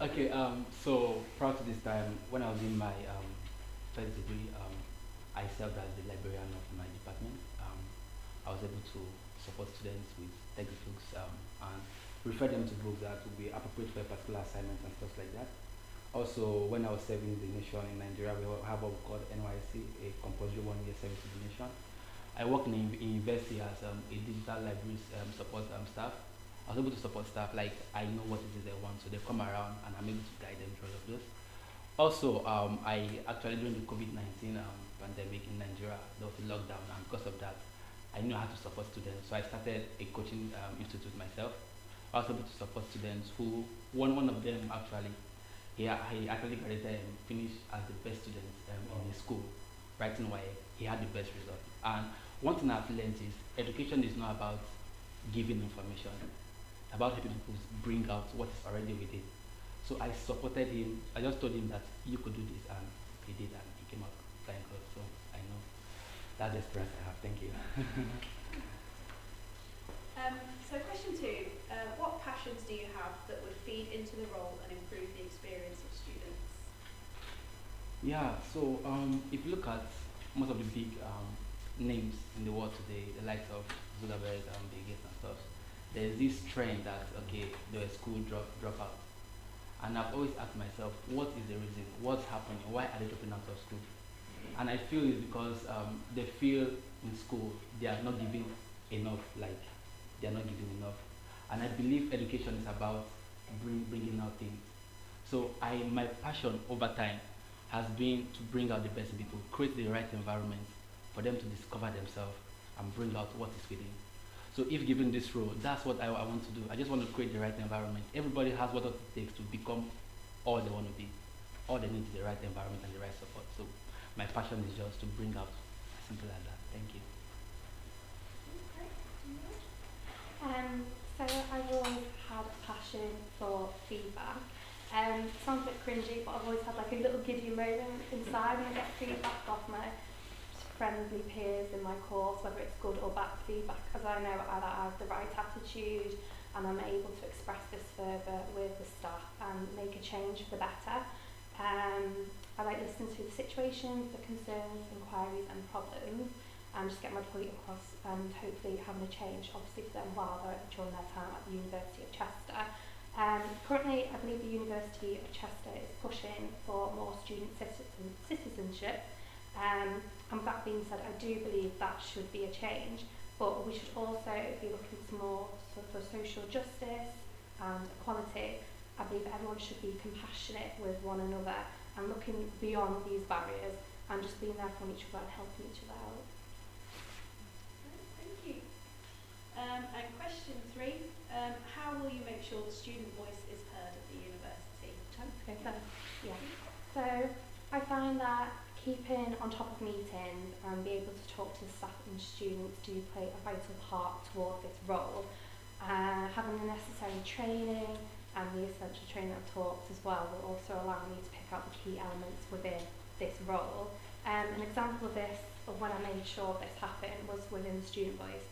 Okay, so prior to this time, when I was in my first degree, I served as the librarian of my department. I was able to support students with textbooks and refer them to books that would be appropriate for a particular assignment and stuff like that. Also, when I was serving the nation in Nigeria, we have what we call NYC, a compulsory 1-year service to the nation. I work in university as a digital libraries support staff. I was able to support staff, like I know what it is they want, so they come around and I'm able to guide them through all of this. Also, I actually during the COVID-19 pandemic in Nigeria, there was a lockdown, and because of that, I knew how to support students. So I started a coaching institute myself. I was able to support students who, one of them actually, he actually graduated and finished as the best student in his school, writing why he had the best result. And one thing I've learned is education is not about giving information, about helping people bring out what is already within. So I supported him. I just told him that you could do this, and he did, and he came out flying colors. So I know That's the experience I have. Thank you. So question 2, what passions do you have that would feed into the role and improve the experience of students? Yeah, so if you look at most of the big names in the world today, the likes of Zuckerberg and Bill Gates and stuff, there's this trend that, okay, they're a school dropout. And I've always asked myself, what is the reason? What's happening? Why are they dropping out of school? And I feel it's because they feel in school they are not giving enough, like they are not giving enough. And I believe education is about bringing out things. So my passion over time has been to bring out the best in people, create the right environment for them to discover themselves and bring out what is within. So if given this role, that's what I want to do. I just want to create the right environment. Everybody has what it takes to become all they want to be. All they need is the right environment and the right support. So my passion is just to bring out simple as that. Thank you. So I've always had a passion for feedback. Sounds a bit cringy, but I've always had like a little giddy moment inside when I get feedback off my friendly peers in my course, whether it's good or bad feedback, as I know either I have the right attitude and I'm able to express this further with the staff and make a change for the better. I like listening to the situations, the concerns, inquiries and problems, and just get my point across and hopefully having a change obviously for them while they're during their time at the University of Chester. Currently I believe the University of Chester is pushing for more student citizenship. And that being said, I do believe that should be a change, but we should also be looking to more for social justice and equality. I believe everyone should be compassionate with one another and looking beyond these barriers and just being there for each other and helping each other out. Thank you. And question 3, how will you make sure the student voice is heard at the university? Okay, first. Yeah. So I find that keeping on top of meetings and be able to talk to staff and students do play a vital part toward this role. Having the necessary training and the essential training and talks as well will also allow me to pick out the key elements within this role. An example of this, of when I made sure this happened, was within the student voice.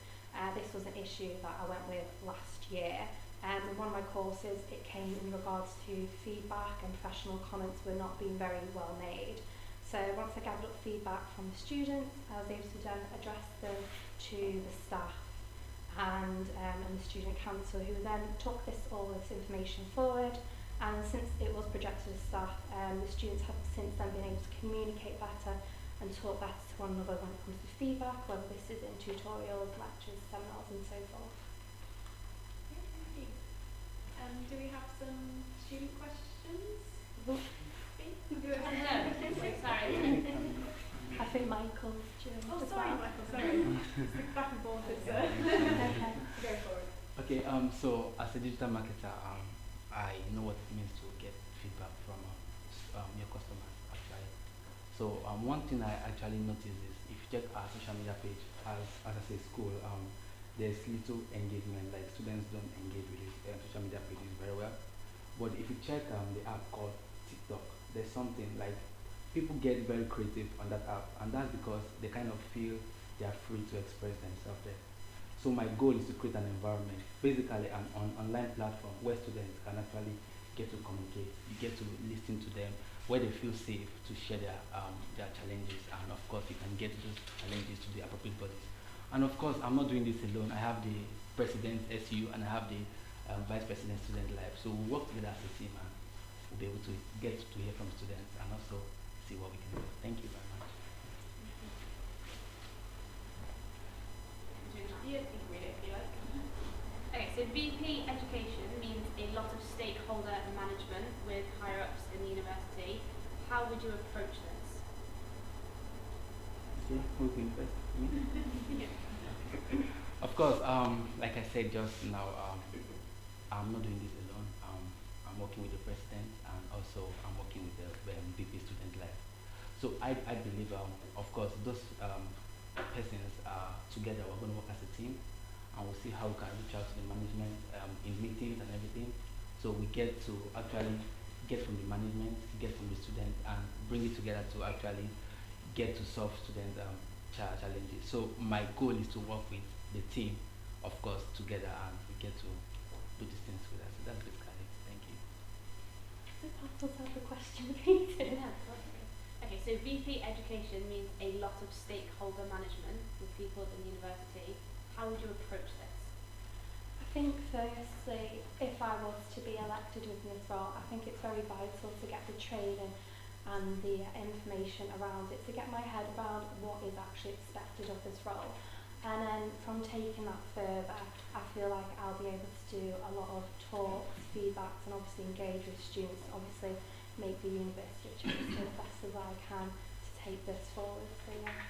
This was an issue that I went with last year. In one of my courses, it came in regards to feedback and professional comments were not being very well made. So once I gathered up feedback from the students, I was able to then address them to the staff and the student council, who then took all this information forward. And since it was projected to staff, the students have since then been able to communicate better and talk better to one another when it comes to feedback, whether this is in tutorials, lectures, seminars and so forth. Thank you. Do we have some student questions? Sorry. I think Michael's doing Oh, as sorry, well. Michael, sorry. It's back and forth, it's Okay. go forward. Okay, so as a digital marketer, I know what it means to get feedback from your customers actually. So one thing I actually noticed is if you check our social media page, as I say school, there's little engagement, like students don't engage with social media pages very well. But if you check the app called TikTok, there's something like people get very creative on that app, and that's because they kind of feel they are free to express themselves there. So my goal is to create an environment, basically an online platform where students can actually get to communicate, you get to listen to them, where they feel safe to share their challenges, and of course you can get those challenges to the appropriate bodies. And of course, I'm not doing this alone. I have the president SU and I have the vice president student life. So we work together as a team and we'll be able to get to hear from students and also see what we can do. Thank you very much. Yeah, you can read it if you like. Okay, so VP Education means a lot of stakeholder management with higher ups in the university. How would you approach this? Okay, who can first? Me? Of course, like I said just now, I'm not doing this alone. I'm working with the president and also I'm working with the VP Student Life. So I believe, of course, those persons together we're going to work as a team and we'll see how we can reach out to the management in meetings and everything. So we get to actually get from the management, get from the students and bring it together to actually get to solve students' challenges. So my goal is to work with the team, of course, together, and we get to do these things with us. So that's basically it. Thank you. Is it possible to have the question repeated? Yeah, of course. Okay, so VP education means a lot of stakeholder management with people in university. How would you approach this? I think firstly, if I was to be elected within this role, I think it's very vital to get the training and the information around it, to get my head around what is actually expected of this role. And then from taking that further, I feel like I'll be able to do a lot of talks, feedbacks, and obviously engage with students to obviously make the University of Chester as best as I can to take this forward. So yeah.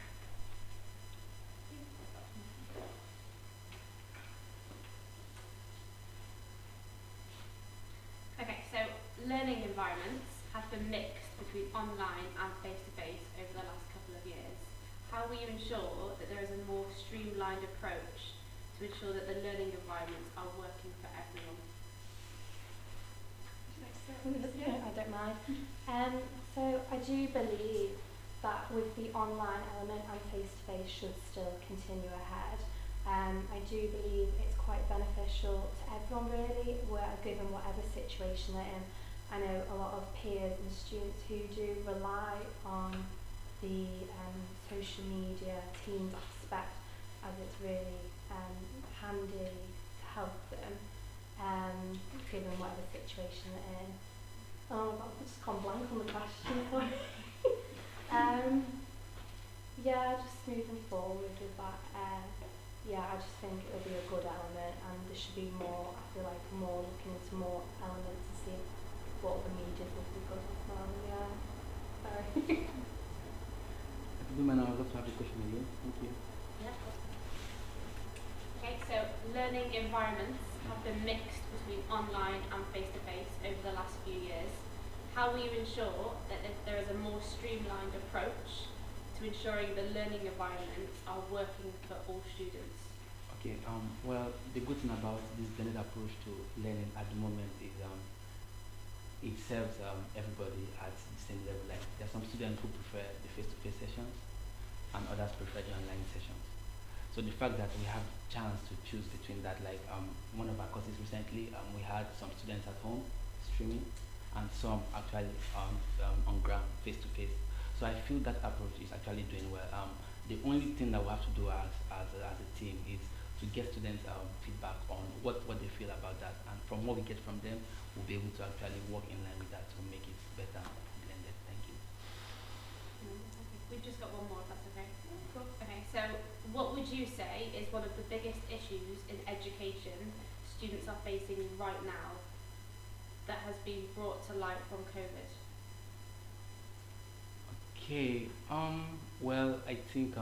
Okay, so learning environments have been mixed between online and face-to-face over the last couple of years. How will you ensure that there is a more streamlined approach to ensure that the learning environments are working for everyone? I don't mind. So I do believe that with the online element and face-to-face should still continue ahead. I do believe it's quite beneficial to everyone really, given whatever situation they're in. I know a lot of peers and students who do rely on the social media Teams aspect, as it's really handy to help them, given whatever situation they're in. Oh, I've just gone blank on the question. Sorry. Yeah, just moving forward with that. Yeah, I just think it'll be a good element, and there should be more. I feel like more looking into more elements to see what the medias would be good as well. Yeah. Sorry. If you do mind, I would love to have the question again. Thank you. Yeah, of course. Okay, so learning environments have been mixed between online and face-to-face over the last few years. How will you ensure that there is a more streamlined approach to ensuring the learning environments are working for all students? Okay. Well, the good thing about this blended approach to learning at the moment is it serves everybody at the same level. Like there are some students who prefer the face-to-face sessions, and others prefer the online sessions. So the fact that we have chance to choose between that, like one of our courses recently, we had some students at home streaming, and some actually on ground face-to-face. So I feel that approach is actually doing well. The only thing that we have to do as a team is to get students feedback on what they feel about that, and from what we get from them, we'll be able to actually work in line with that to make it better blended. Thank you. Okay. We've just got one more, if that's okay. Okay, so what would you say is one of the biggest issues in education students are facing right now that has been brought to light from COVID? Okay. Well, I think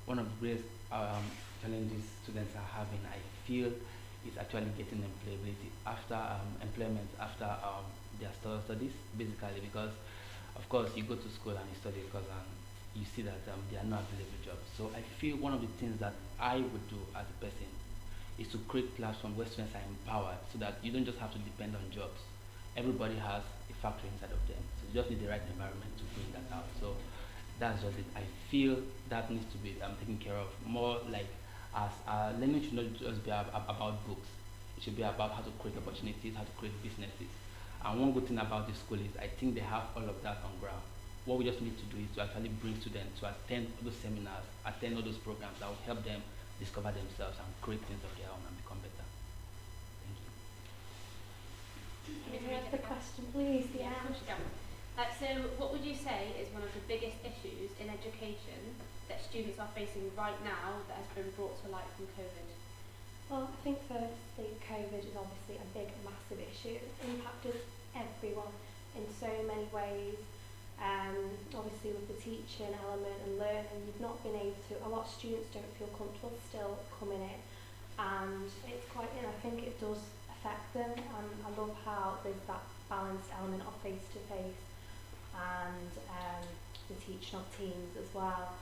one of the greatest challenges students are having, I feel, is actually getting employability after employment after their studies, basically, because of course you go to school and you study because you see that there are no available jobs. So I feel one of the things that I would do as a person is to create platforms where students are empowered, so that you don't just have to depend on jobs. Everybody has a factory inside of them, so you just need the right environment to bring that out. So that's just it. I feel that needs to be taken care of more. Like as learning should not just be about books. It should be about how to create opportunities, how to create businesses. And one good thing about the school is I think they have all of that on ground. What we just need to do is to actually bring students to attend those seminars, attend all those programs that will help them discover themselves and create things of their own and become better. Thank you. Can you repeat the question, please? Yeah, of course you can. So what would you say is one of the biggest issues in education that students are facing right now that has been brought to light from COVID? Well, I think firstly, COVID is obviously a big, massive issue. It's impacted everyone in so many ways. Obviously with the teaching element and learning, you've not been able to, a lot of students don't feel comfortable still coming in, and it's quite, I think it does affect them, and I love how there's that balanced element of face-to-face and the teaching of teams as well.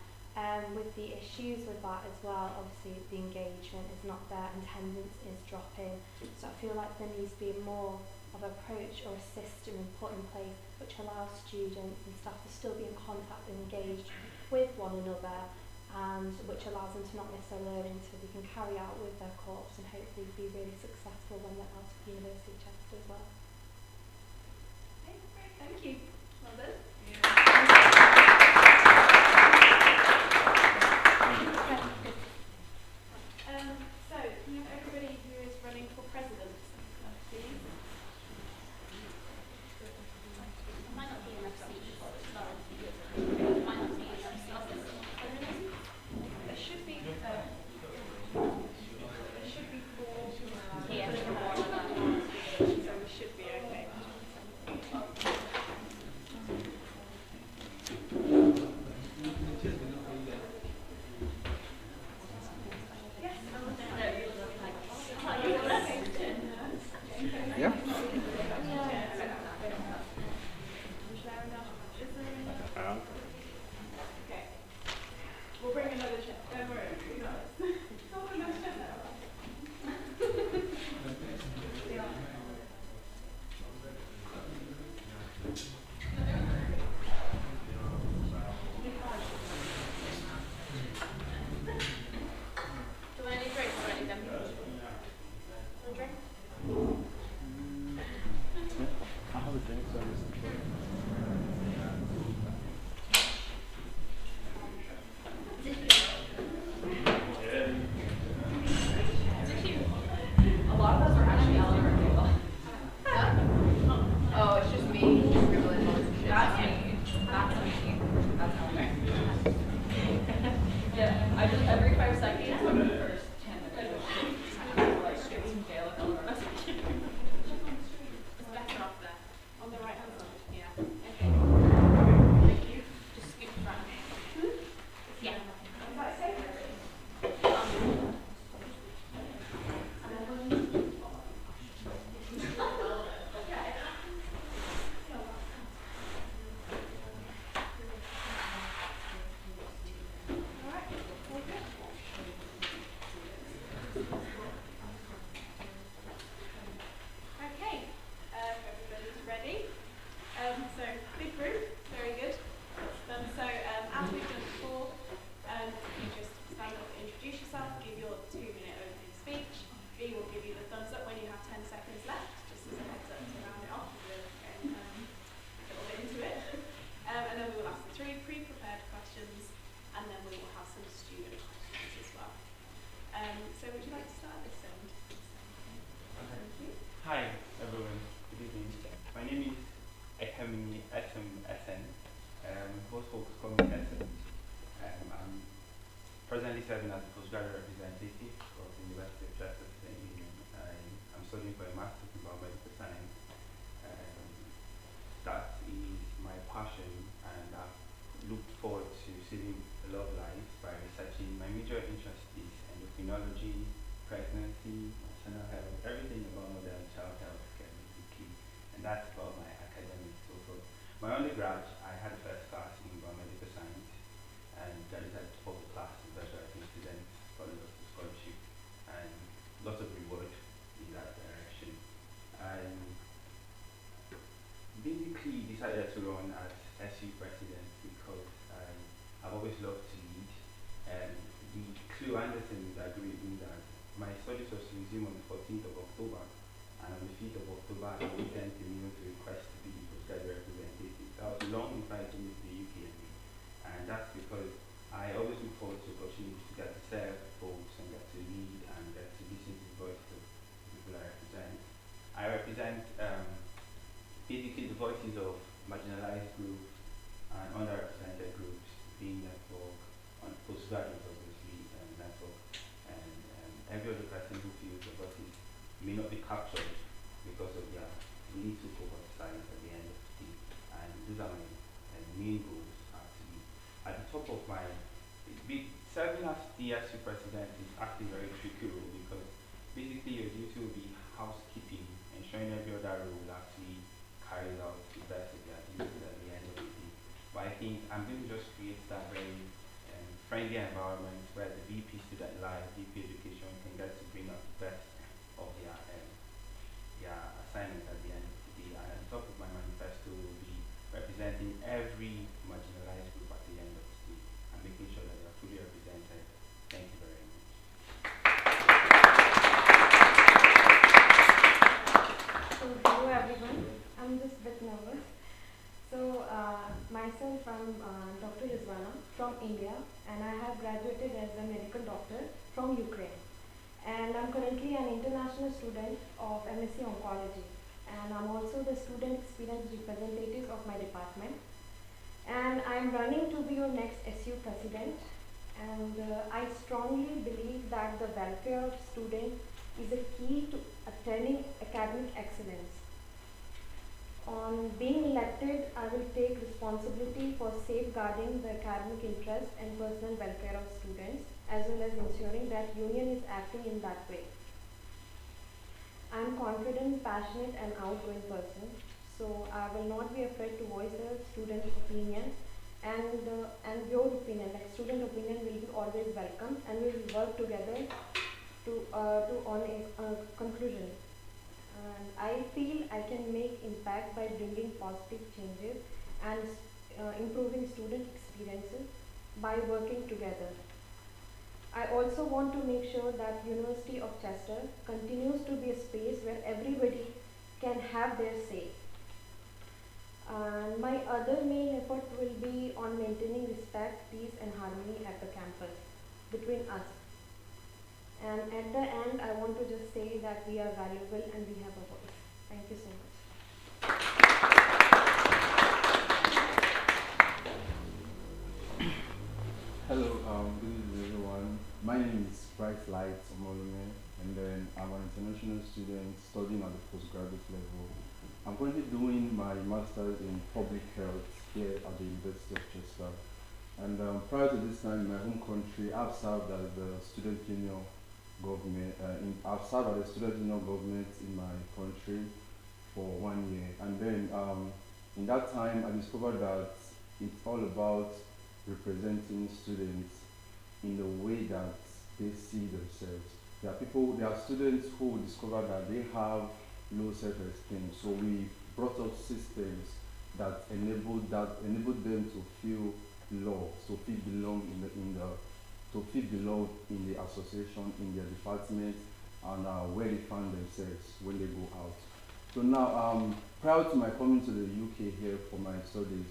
With the issues with that as well, obviously the engagement is not there, attendance is dropping, so I feel like there needs to be more of an approach or a system put in place which allows students and staff to still be in contact and engaged with one another, and which allows them to not miss their learning so they can carry out with their course and hopefully be really successful when they're out of University of Chester as well. Okay, great, thank you. Well done. So, can you have everybody who is running for president, please? There might not be enough seats. There might not be enough seats. There should be four Here. so we should be okay. Yeah. Okay. We'll bring another chair. Don't worry. We got this. Oh, another chair. Do you want any drinks or anything? Want a drink? I have a drink, so I'm just A lot of us are actually out on our table. Oh, it's just me scribbling all this shit. That's me. That's me. That's how Yeah, I just every 5 seconds for the first 10 minutes of shit. I have to like get some jail and all the rest. It's better off there. On the right hand side. Yeah. Okay. Thank you. Just scoop right. Yeah. Is that safe? Alright, all good. Okay, everybody's ready. So big group, very good. As we've done before, you just stand up and introduce yourself, give your 2-minute opening speech. B will give you the thumbs up when you have 10 seconds left, just as a heads up to round it off. We're getting a little bit into it. And then we will ask the 3 pre-prepared questions, and then we will have some student questions as well. So would you like to start this end? Thank you. Hi everyone, good evening. My name is Ekemi Esen. Most folks call me Esen. I'm presently serving as a postgraduate representative of the University of Chester. I'm studying for a master's in biomedical science. That is my passion, and I've looked forward to saving a lot of lives by researching. My major interest is endocrinology, pregnancy, maternal health, everything about mother and child health care basically, and that's about my academics. So for my undergrad, I had a first class in biomedical science, and that is at top class in graduating students, got a lot of scholarship, and lots of reward in that direction. And basically decided to run as SU president because I've always loved to lead, and the Clue Anderson agreed with me that my studies was to resume on the 14th of October, and on the 5th of October I sent a mail to request to be the postgraduate representative. That was long before I came to the UK, and that's because I always look forward to opportunities to get to serve folks and get to lead and get to listen to the voice of the people I represent. I represent basically the voices of marginalized groups and underrepresented groups, being network, on postgraduate obviously, network, and every other person who feels their voices may not be captured because of their need to focus science at the end of the day. And those are my main goals actually. At the top of my, serving as the SU president is actually a very tricky role because basically your duty will be housekeeping, ensuring every other role actually carries out the best of their duties at the end of the day. But I think I'm going to just create that very friendly environment where the VP student life, VP education can get to bring out the best of their assignment at the end of the day. And at the top of my manifesto will be representing every marginalized group at the end of the day and making sure that they are fully represented myself I'm Dr. Rizwana from India, and I have graduated as a medical doctor from Ukraine. And I'm currently an international student of MSc Oncology, and I'm also the student experience representative of my department. And I'm running to be your next SU president, and I strongly believe that the welfare of students is a key to attaining academic excellence. On being elected, I will take responsibility for safeguarding the academic interest and personal welfare of students, as well as ensuring that union is acting in that way. I am confident, passionate, and outgoing person, so I will not be afraid to voice the student opinion, and your opinion, like student opinion, will be always welcome, and we will work together to on a conclusion. And I feel I can make impact by bringing positive changes and improving student experiences by working together. I also want to make sure that University of Chester continues to be a space where everybody can have their say. And my other main effort will be on maintaining respect, peace, and harmony at the campus between us. And at the end, I want to just say that we are valuable and we have a voice. Thank you so much. Hello, good evening everyone. My name is Bright Light Omolume, and then I'm an international student studying at the postgraduate level. I'm currently doing my master's in public health here at the University of Chester. And prior to this time in my home country, I've served as the student union government. I've served as a student union government in my country for 1 year. And then in that time, I discovered that it's all about representing students in the way that they see themselves. There are students who discover that they have low self-esteem. So we brought up systems that enabled them to feel loved, to feel belong in the association, in their department, and where they find themselves when they go out. So now, prior to my coming to the UK here for my studies,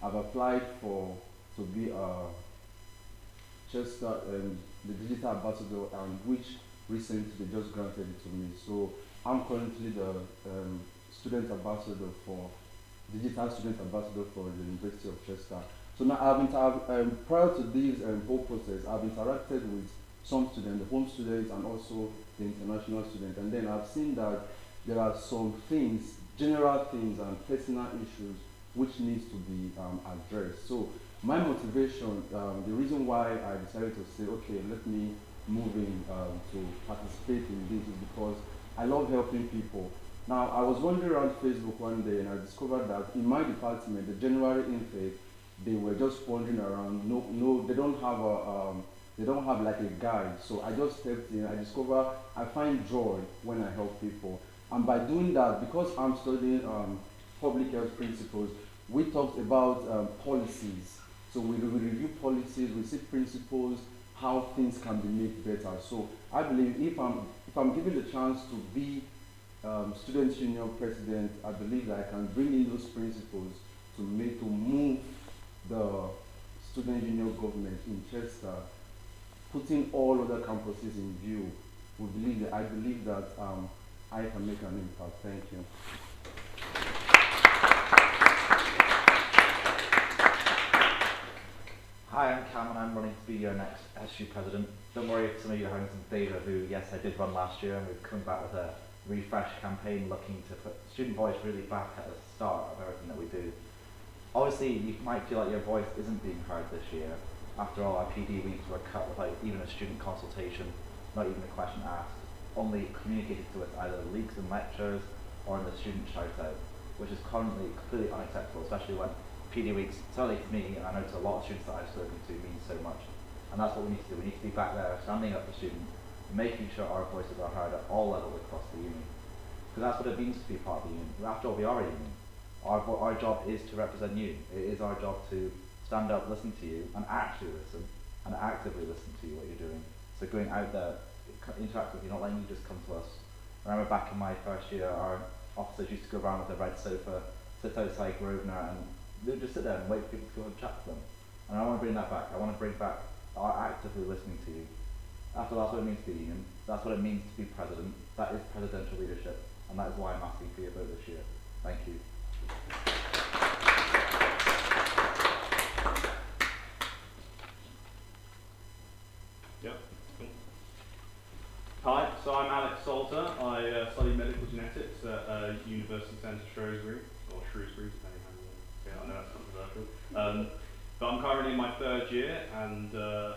I've applied to be a Chester, the digital ambassador, which recently they just granted it to me. So I'm currently the digital student ambassador for the University of Chester. So now prior to this whole process, I've interacted with some students, the home students, and also the international students. And then I've seen that there are some things, general things and personal issues which needs to be addressed. So my motivation, the reason why I decided to say, okay, let me move in to participate in this is because I love helping people. Now, I was wandering around Facebook one day and I discovered that in my department, the January intake, they were just wandering around. They don't have like a guide. So I just stepped in. I find joy when I help people. And by doing that, because I'm studying public health principles, we talked about policies. So we review policies, we see principles, how things can be made better. So I believe if I'm given the chance to be student union president, I believe that I can bring in those principles to move the student union government in Chester, putting all other campuses in view. I believe that I can make an impact. Thank you. Hi, I'm Cam and I'm running to be your next SU president. Don't worry if some of you are having some deja vu. Yes, I did run last year and we're coming back with a refresh campaign looking to put student voice really back at the start of everything that we do. Obviously, you might feel like your voice isn't being heard this year. After all, our PD weeks were cut without even a student consultation, not even a question asked, only communicated to us either leaks in lectures or in the student shout out, which is currently completely unacceptable, especially when PD weeks, certainly to me, and I know to a lot of students that I've spoken to, means so much. And that's what we need to do. We need to be back there, standing up for students, making sure our voices are heard at all levels across the uni. Because that's what it means to be part of the union. After all, we are a union. Our job is to represent you. It is our job to stand up, listen to you, and actually listen, and actively listen to you, what you're doing. So going out there, interact with you, not letting you just come to us. I remember back in my first year, our officers used to go around with a red sofa, sit outside Grosvenor and they would just sit there and wait for people to go and chat to them. And I want to bring that back. I want to bring back our actively listening to you. After all, that's what it means to be union. That's what it means to be president. That is presidential leadership, and that is why I'm asking for your vote this year. Thank you. Yep. Cool. Hi, so I'm Alex Salter. I study medical genetics at University Centre Shrewsbury, or Shrewsbury, depending how you want to say it. I know that's controversial. But I'm currently in my third year, and for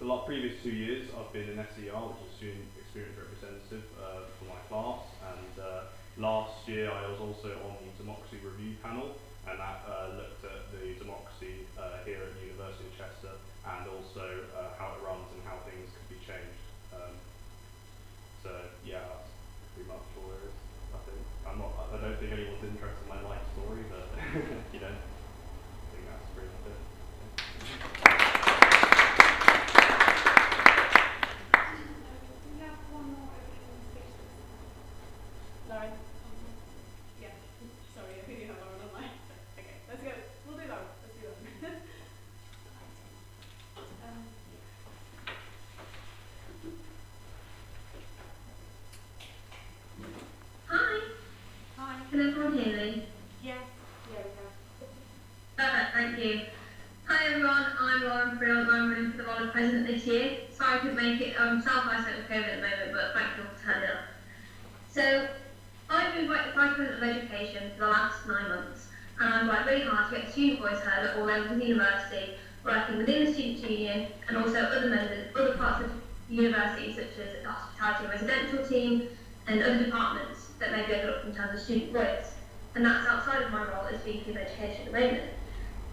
the previous 2 years, I've been an SER, which is Student Experience Representative, for my class. And last year, I was also on the Democracy Review panel, and that looked at the democracy here at the University of Chester, and also how it runs and how things could be changed. So yeah, that's pretty much all there is. I think I don't think anyone's interested in my life story, but you know. That's pretty much it. We have one more opening spaces. Lauren? Yeah, sorry, I think you have Lauren online. Okay, let's go. We'll do Lauren. Let's do Lauren. Hi. Hi. Can everyone hear me? Yes. Yeah, we can. Perfect, thank you. Hi everyone, I'm Brielle and I'm running for the role of president this year. Sorry I couldn't make it, self-isolate with COVID at the moment, but thank you all for turning up. So, I've been vice president of education for the last 9 months, and I've worked really hard to get the student voice heard at all levels of the university, working within the student union and also other parts of the university, such as the hospitality and residential team and other departments that may be overlooked in terms of student voice. And that's outside of my role as VP of Education at the moment.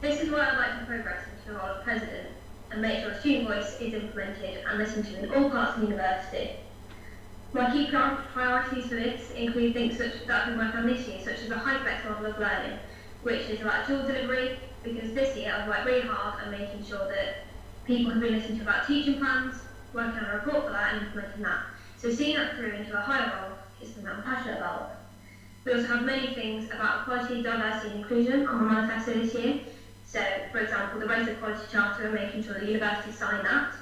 This is where I'd like to progress into the role of president and make sure student voice is implemented and listened to in all parts of the university. My key priorities for this include things that I've been working on this year, such as a high-flex model of learning, which is about dual delivery, because this year I've worked really hard on making sure that people have been listened to about teaching plans, working on a report for that and implementing that. So seeing that through into a higher role is something I'm passionate about. We also have many things about equality, diversity and inclusion on my manifesto this year. So, for example, the Race Equality Charter and making sure the university sign that,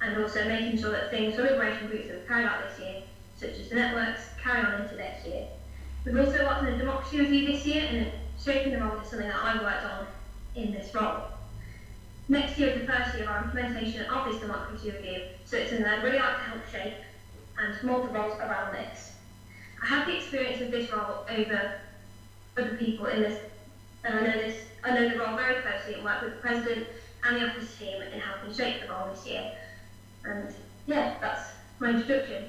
and also making sure that things for liberation groups that we've carried out this year, such as the networks, carry on into next year. We've also worked on a democracy review this year, and shaping the role is something that I've worked on in this role. Next year is the first year of our implementation of this democracy review, so it's something I'd really like to help shape, and multiple roles around this. I have the experience of this role over other people in this, and I know the role very closely and work with the president and the office team in helping shape the role this year. And yeah, that's my introduction.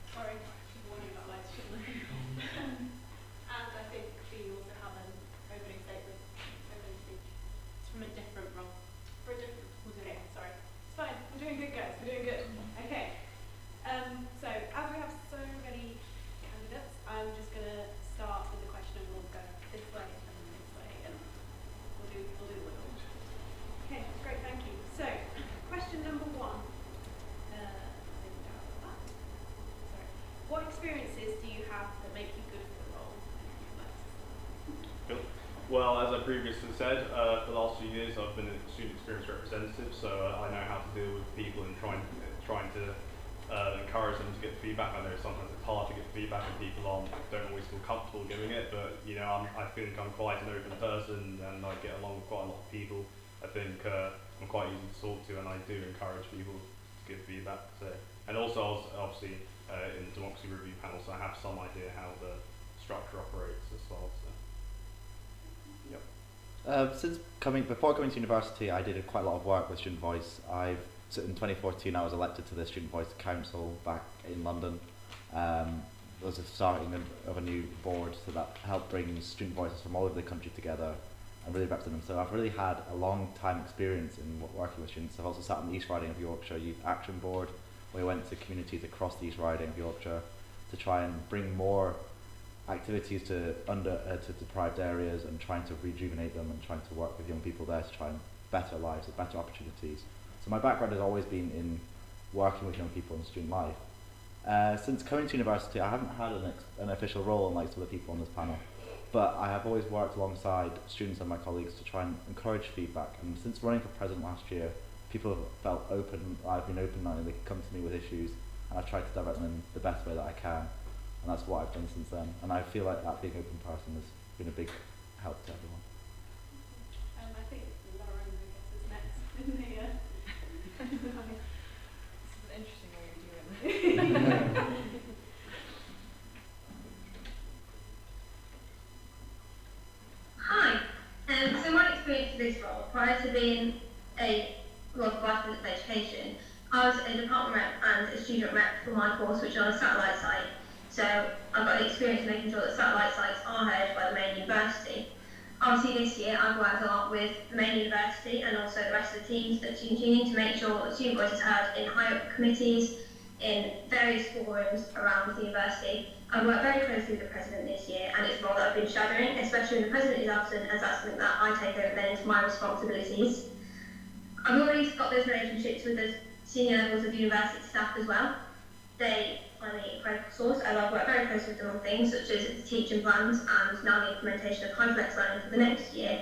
Sorry, warning about lights, shouldn't I? And I think we also have an opening statement, opening speech. It's from a different role. For a different, okay, sorry. It's fine, we're doing good guys, we're doing good. Okay, so as we have so many candidates, I'm just going to start with the question and we'll go this way and this way and we'll do the wiggle. Okay, great, thank you. So, question number 1. Sorry. What experiences do you have that make you good for the role? Cool. Well, as I previously said, for the last few years I've been a student experience representative, so I know how to deal with people and trying to encourage them to get feedback. I know sometimes it's hard to get feedback and people don't always feel comfortable giving it, but you know, I think I'm quite an open person and I get along with quite a lot of people. I think I'm quite easy to talk to and I do encourage people to give feedback. So, and also I was obviously in the Democracy Review panel, so I have some idea how the structure operates as well. So. Before coming to university, I did quite a lot of work with Student Voice. In 2014, I was elected to the Student Voice Council back in London. There was a starting of a new board, so that helped bring student voices from all over the country together and really represent them. So I've really had a long time experience in working with students. I've also sat on the East Riding of Yorkshire Youth Action Board, where we went to communities across the East Riding of Yorkshire to try and bring more activities to deprived areas and trying to rejuvenate them and trying to work with young people there to try and better lives and better opportunities. So my background has always been in working with young people in student life. Since coming to university, I haven't had an official role unlike some of the people on this panel, but I have always worked alongside students and my colleagues to try and encourage feedback. And since running for president last year, people have felt open, I've been open minded, they can come to me with issues, and I've tried to direct them in the best way that I can. And that's what I've done since then. And I feel like that being open person has been a big help to everyone. I think Lauren, I guess, is next in the This is an interesting way of doing it. Hi. So my experience for this role, prior to being a Vice President of Education, I was a department rep and a student rep for my course, which is on a satellite site. So I've got the experience of making sure that satellite sites are heard by the main university. Obviously this year I've worked a lot with the main university and also the rest of the teams at Student Union to make sure that student voice is heard in higher up committees, in various forums around the university. I work very closely with the President this year, and it's a role that I've been shadowing, especially when the President is absent, as that's something that I take over then into my responsibilities. I've already got those relationships with the senior levels of university staff as well. They find me a critical source, and I've worked very closely with them on things such as the teaching plans and now the implementation of high-flex learning for the next year.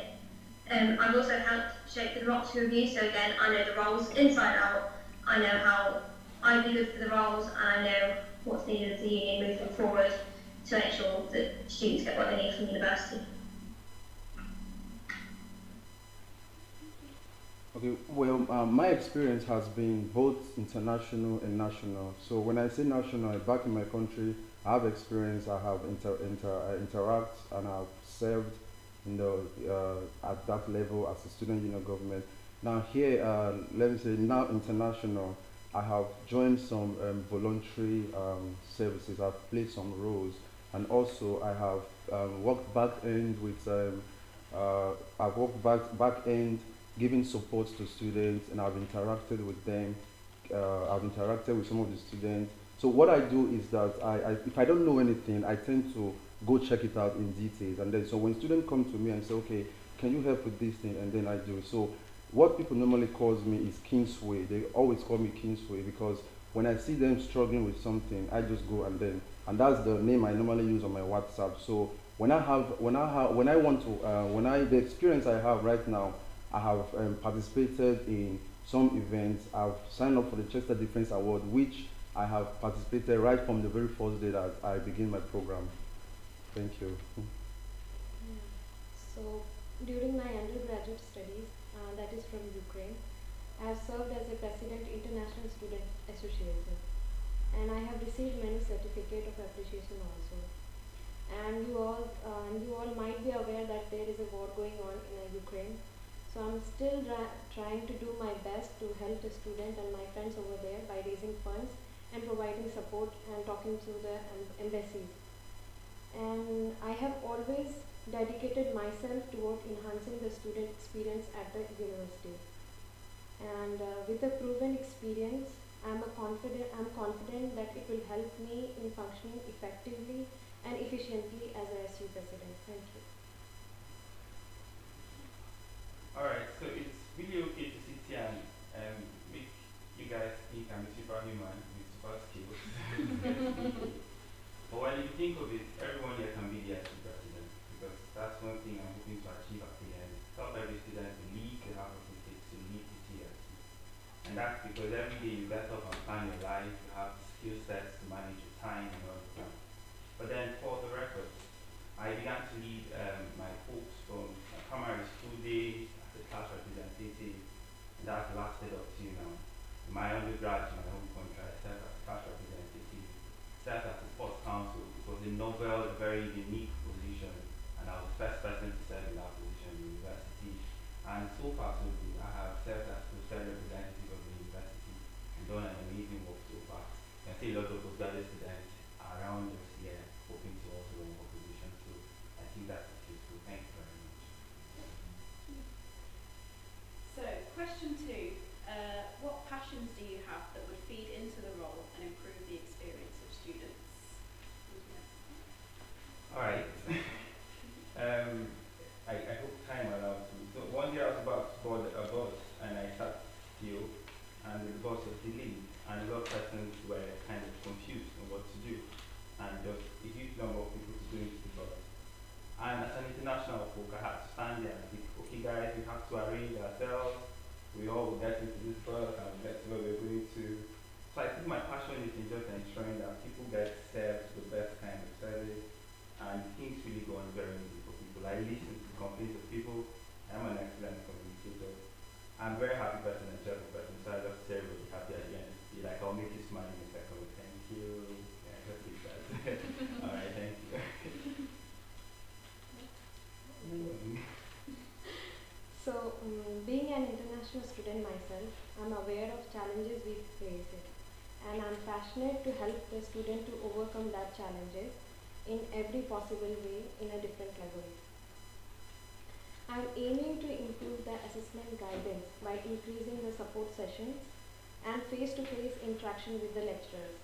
I've also helped shape the democracy review, so again, I know the roles inside out. I know how I'd be good for the roles, and I know what's needed of the union moving forward to make sure that students get what they need from university. Okay, well, my experience has been both international and national. So when I say national, back in my country, I have experience, I have interact and I've served at that level as a student union government. Now here, let me say now international, I have joined some voluntary services, I've played some roles, and also I have worked back end with, I've worked back end giving support to students, and I've interacted with them. I've interacted with some of the students. So what I do is that if I don't know anything, I tend to go check it out in details. And then so when students come to me and say, okay, can you help with this thing? And then I do. So what people normally call me is Kingsway. They always call me Kingsway because when I see them struggling with something, I just go and that's the name I normally use on my WhatsApp. So the experience I have right now, I have participated in some events. I've signed up for the Chester Defense Award, which I have participated right from the very first day that I begin my program. Thank you. So, during my undergraduate studies, that is from Ukraine, I have served as a President International Student Association, and I have received many certificate of appreciation also. And you all might be aware that there is a war going on in Ukraine. So I'm still trying to do my best to help the student and my friends over there by raising funds and providing support and talking to the embassies. And I have always dedicated myself toward enhancing the student experience at the university. And with a proven experience, I'm confident that it will help me in functioning effectively and efficiently as a SU president. Thank you. Alright, so it's really okay to sit here and make you guys think I'm a superhuman with super skills. But when you think of it, everyone here can be the SU president, because that's one thing I'm hoping to achieve at the end. Help every student believe they have what it takes to lead the TSU. And that's because every day you get up and plan your life, you have the skill sets to manage your time and all of that. But then for the record, I began to lead my folks from primary school days, class representative, and that lasted up to now. My undergrad in my home country, I served as class representative, served as a sports council. It was a novel, a very unique position, and I was the first person to serve in that position in the university. And so far so good. I have served as postgraduate representative of the university and done an amazing work so far. You can see a lot of postgraduate students around us here hoping to also run for position. So I think that's useful. Thank you very much. So, question 2. What passions do you have that would feed into the role and improve the experience of students? Alright. I hope time allows me. So one day I was about to board a bus and I sat still and the bus was delayed. And lot of persons were kind of confused on what to do, and there was a huge number of people to do it together. And as an international folk, I had to stand there and think, okay guys, we have to arrange ourselves, we all will get into this bus and get to where we're going to. So I think my passion is in just ensuring that people get served the best kind of service, and things really go on very easy for people. I listen to complaints of people. I'm an excellent communicator. I'm a very happy person and cheerful person, so I just say really happy at the end. Be like, I'll make you smile in a second. Thank you. Yeah, just keep that. Alright, thank you. So, being an international student myself, I'm aware of challenges we face it, and I'm passionate to help the student to overcome that challenges in every possible way in a different level. I'm aiming to improve the assessment guidance by increasing the support sessions and face-to-face interaction with the lecturers.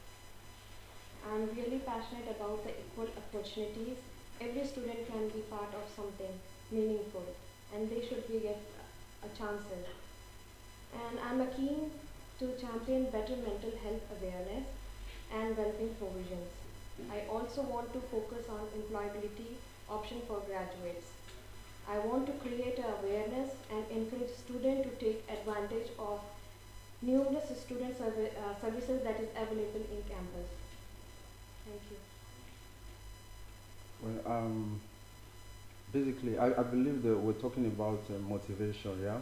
I'm really passionate about the equal opportunities. Every student can be part of something meaningful, and they should be get a chances. And I'm keen to champion better mental health awareness and well-being provisions. I also want to focus on employability option for graduates. I want to create awareness and encourage students to take advantage of numerous student services that is available in campus. Thank you. Well, basically, I believe that we're talking about motivation, yeah?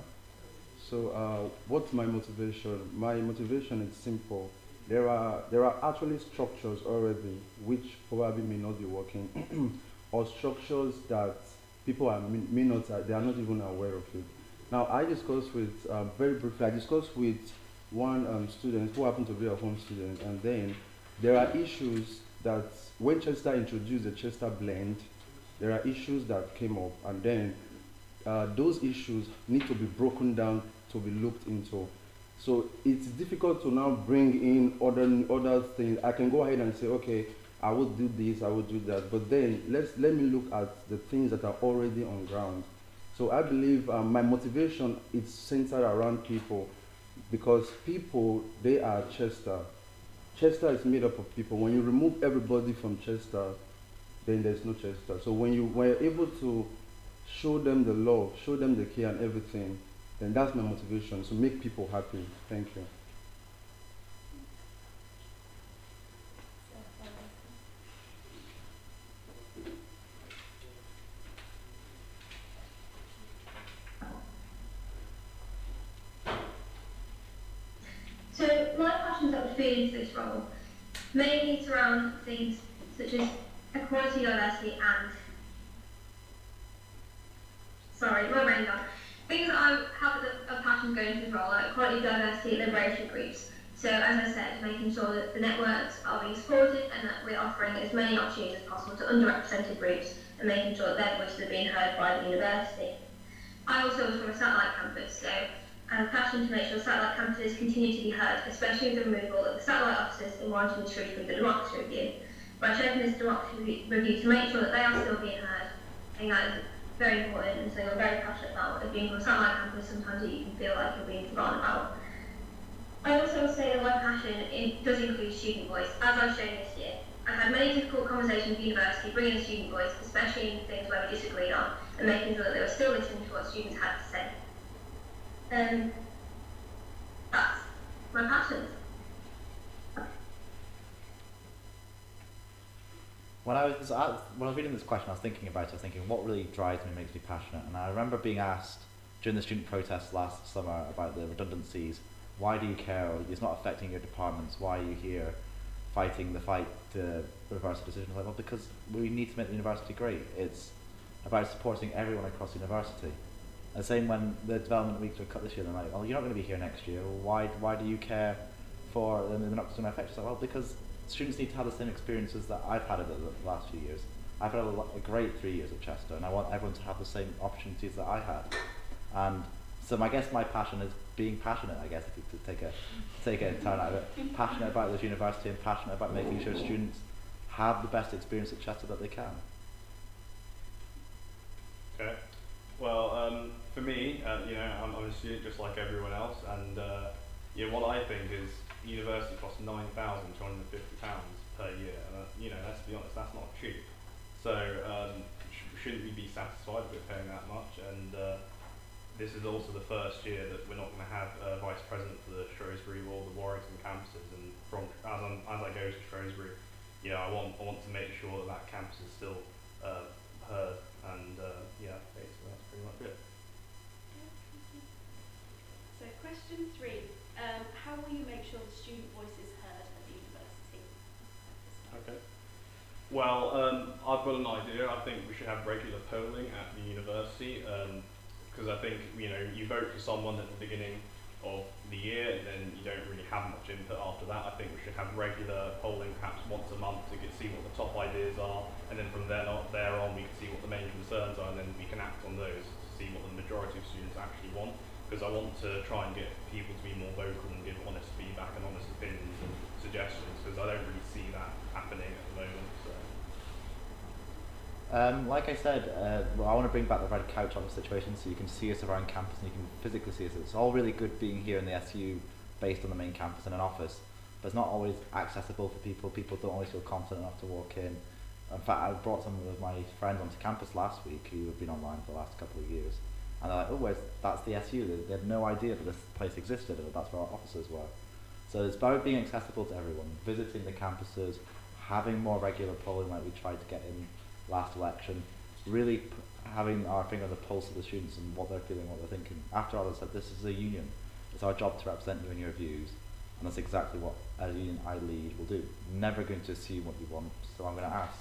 So, what's my motivation? My motivation is simple. There are actually structures already which probably may not be working, or structures that people may not, they are not even aware of it. Now, I discussed with, very briefly, I discussed with one student who happened to be a home student, and then there are issues that when Chester introduced the Chester blend, there are issues that came up, and then those issues need to be broken down to be looked into. So it's difficult to now bring in other things. I can go ahead and say, okay, I would do this, I would do that, but then let me look at the things that are already on ground. So I believe my motivation is centered around people, because people, they are Chester. Chester is made up of people. When you remove everybody from Chester, then there's no Chester. So when you were able to show them the love, show them the care and everything, then that's my motivation, to make people happy. Thank you. So my passions that would feed into this role mainly surround things such as equality, diversity, and my brain's gone. Things that I have a passion going into this role are equality, diversity, liberation groups. So as I said, making sure that the networks are being supported and that we're offering as many opportunities as possible to underrepresented groups and making sure that their voices are being heard by the university. I also was from a satellite campus, so I have a passion to make sure satellite campuses continue to be heard, especially with the removal of the satellite officers in Warrington and Shrewsbury, the democracy review. By checking this democracy review to make sure that they are still being heard, I think that is very important and something I'm very passionate about. As being from a satellite campus, sometimes you can feel like you're being forgotten about. I also say that my passion does include student voice, as I've shown this year. I've had many difficult conversations with the university, bringing in student voice, especially in things where we disagreed on, and making sure that they were still listening to what students had to say. That's my passions. When I was reading this question, I was thinking, what really drives me, makes me passionate? And I remember being asked during the student protests last summer about the redundancies, why do you care? It's not affecting your departments. Why are you here fighting the fight to reverse the decision? Well, because we need to make the university great. It's about supporting everyone across the university. And same when the development weeks were cut this year, they're like, well, you're not going to be here next year. Well, why do you care for them? They're not going to affect you. Like, well, because students need to have the same experiences that I've had over the last few years. I've had a great 3 years at Chester, and I want everyone to have the same opportunities that I had. And so I guess my passion is being passionate, I guess, if you to take a turn out of it. Passionate about this university and passionate about making sure students have the best experience at Chester that they can. Okay. Well, for me, I'm a student just like everyone else, and yeah, what I think is university costs £9,250 per year, and you know, let's be honest, that's not cheap. So shouldn't we be satisfied with paying that much? And this is also the first year that we're not going to have a vice president for the Shrewsbury or the Warrington campuses. And from as I go to Shrewsbury, yeah, I want to make sure that that campus is still heard. And yeah, basically that's pretty much it. So question 3, how will you make sure the student voice is heard at the university? Okay. Well, I've got an idea. I think we should have regular polling at the university, because I think, you know, you vote for someone at the beginning of the year and then you don't really have much input after that. I think we should have regular polling, perhaps once a month, to see what the top ideas are, and then from there on we can see what the main concerns are, and then we can act on those to see what the majority of students actually want. Because I want to try and get people to be more vocal and give honest feedback and honest opinions and suggestions, because I don't really see that happening at the moment. So. Like I said, well, I want to bring back the red couch office situation so you can see us around campus and you can physically see us. It's all really good being here in the SU based on the main campus in an office, but it's not always accessible for people. People don't always feel confident enough to walk in. In fact, I brought some of my friends onto campus last week who have been online for the last couple of years, and they're like, oh, that's the SU. They had no idea that this place existed, or that's where our offices were. So it's about being accessible to everyone, visiting the campuses, having more regular polling like we tried to get in last election, really having our finger on the pulse of the students and what they're feeling, what they're thinking. After all, I said, this is a union. It's our job to represent you and your views, and that's exactly what a union I lead will do. I'm never going to assume what you want, so I'm going to ask.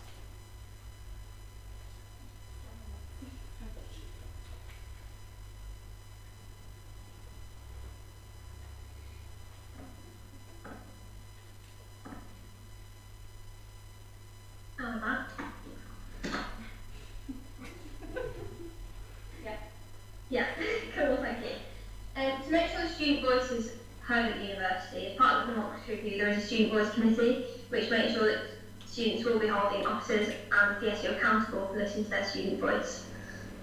Yeah, cool, thank you. To make sure the student voice is heard at the university, as part of the democracy review, there is a student voice committee which makes sure that students will be holding officers and the SU accountable for listening to their student voice.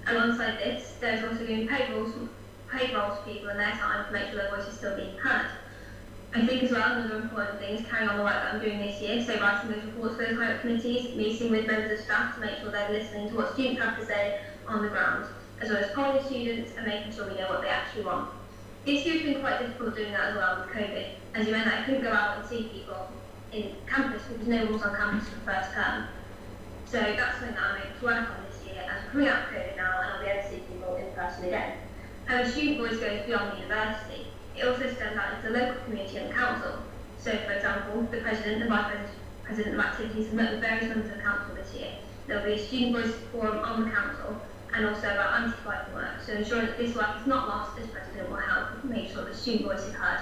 Alongside this, there is also going to be paid roles for people in their time to make sure their voice is still being heard. I think as well, another important thing is carrying on the work that I'm doing this year, so writing those reports for those higher committees, meeting with members of staff to make sure they're listening to what students have to say on the ground, as well as polling students and making sure we know what they actually want. This year has been quite difficult doing that as well with COVID, as you meant that I couldn't go out and see people in campus because no one was on campus for the first term. So that's something that I'm able to work on this year as we're coming out of COVID now, and I'll be able to see people in person again. How a student voice goes beyond the university, it also stands out into the local community and the council. So for example, the president and vice president of activities have met with various members of the council this year. There will be a student voice forum on the council, and also about anti-spying work, so ensuring that this work is not lost as President will help make sure that student voice is heard.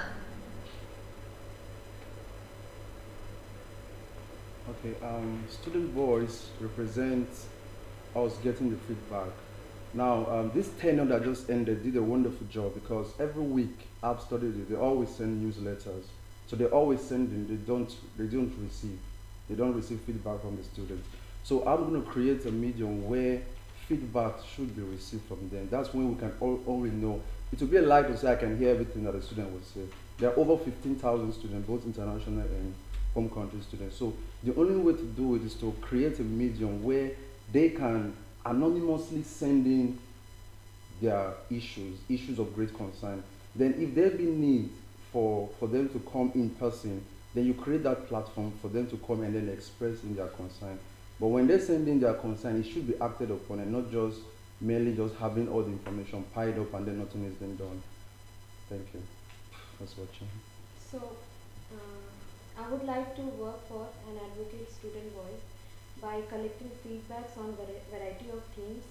Okay, student voice represents us getting the feedback. Now, this tenure that just ended did a wonderful job, because every week I've studied it, they always send newsletters. So they always send in, they don't receive feedback from the students. So I'm going to create a medium where feedback should be received from them. That's when we can already know. It will be a lie to say I can hear everything that a student will say. There are over 15,000 students, both international and home country students. So the only way to do it is to create a medium where they can anonymously send in their issues of great concern. Then if there be need for them to come in person, then you create that platform for them to come and then express in their concern. But when they send in their concern, it should be acted upon and not just merely just having all the information piled up and then nothing is being done. Thank you. That's watching. So, I would like to work for and advocate student voice by collecting feedbacks on variety of themes,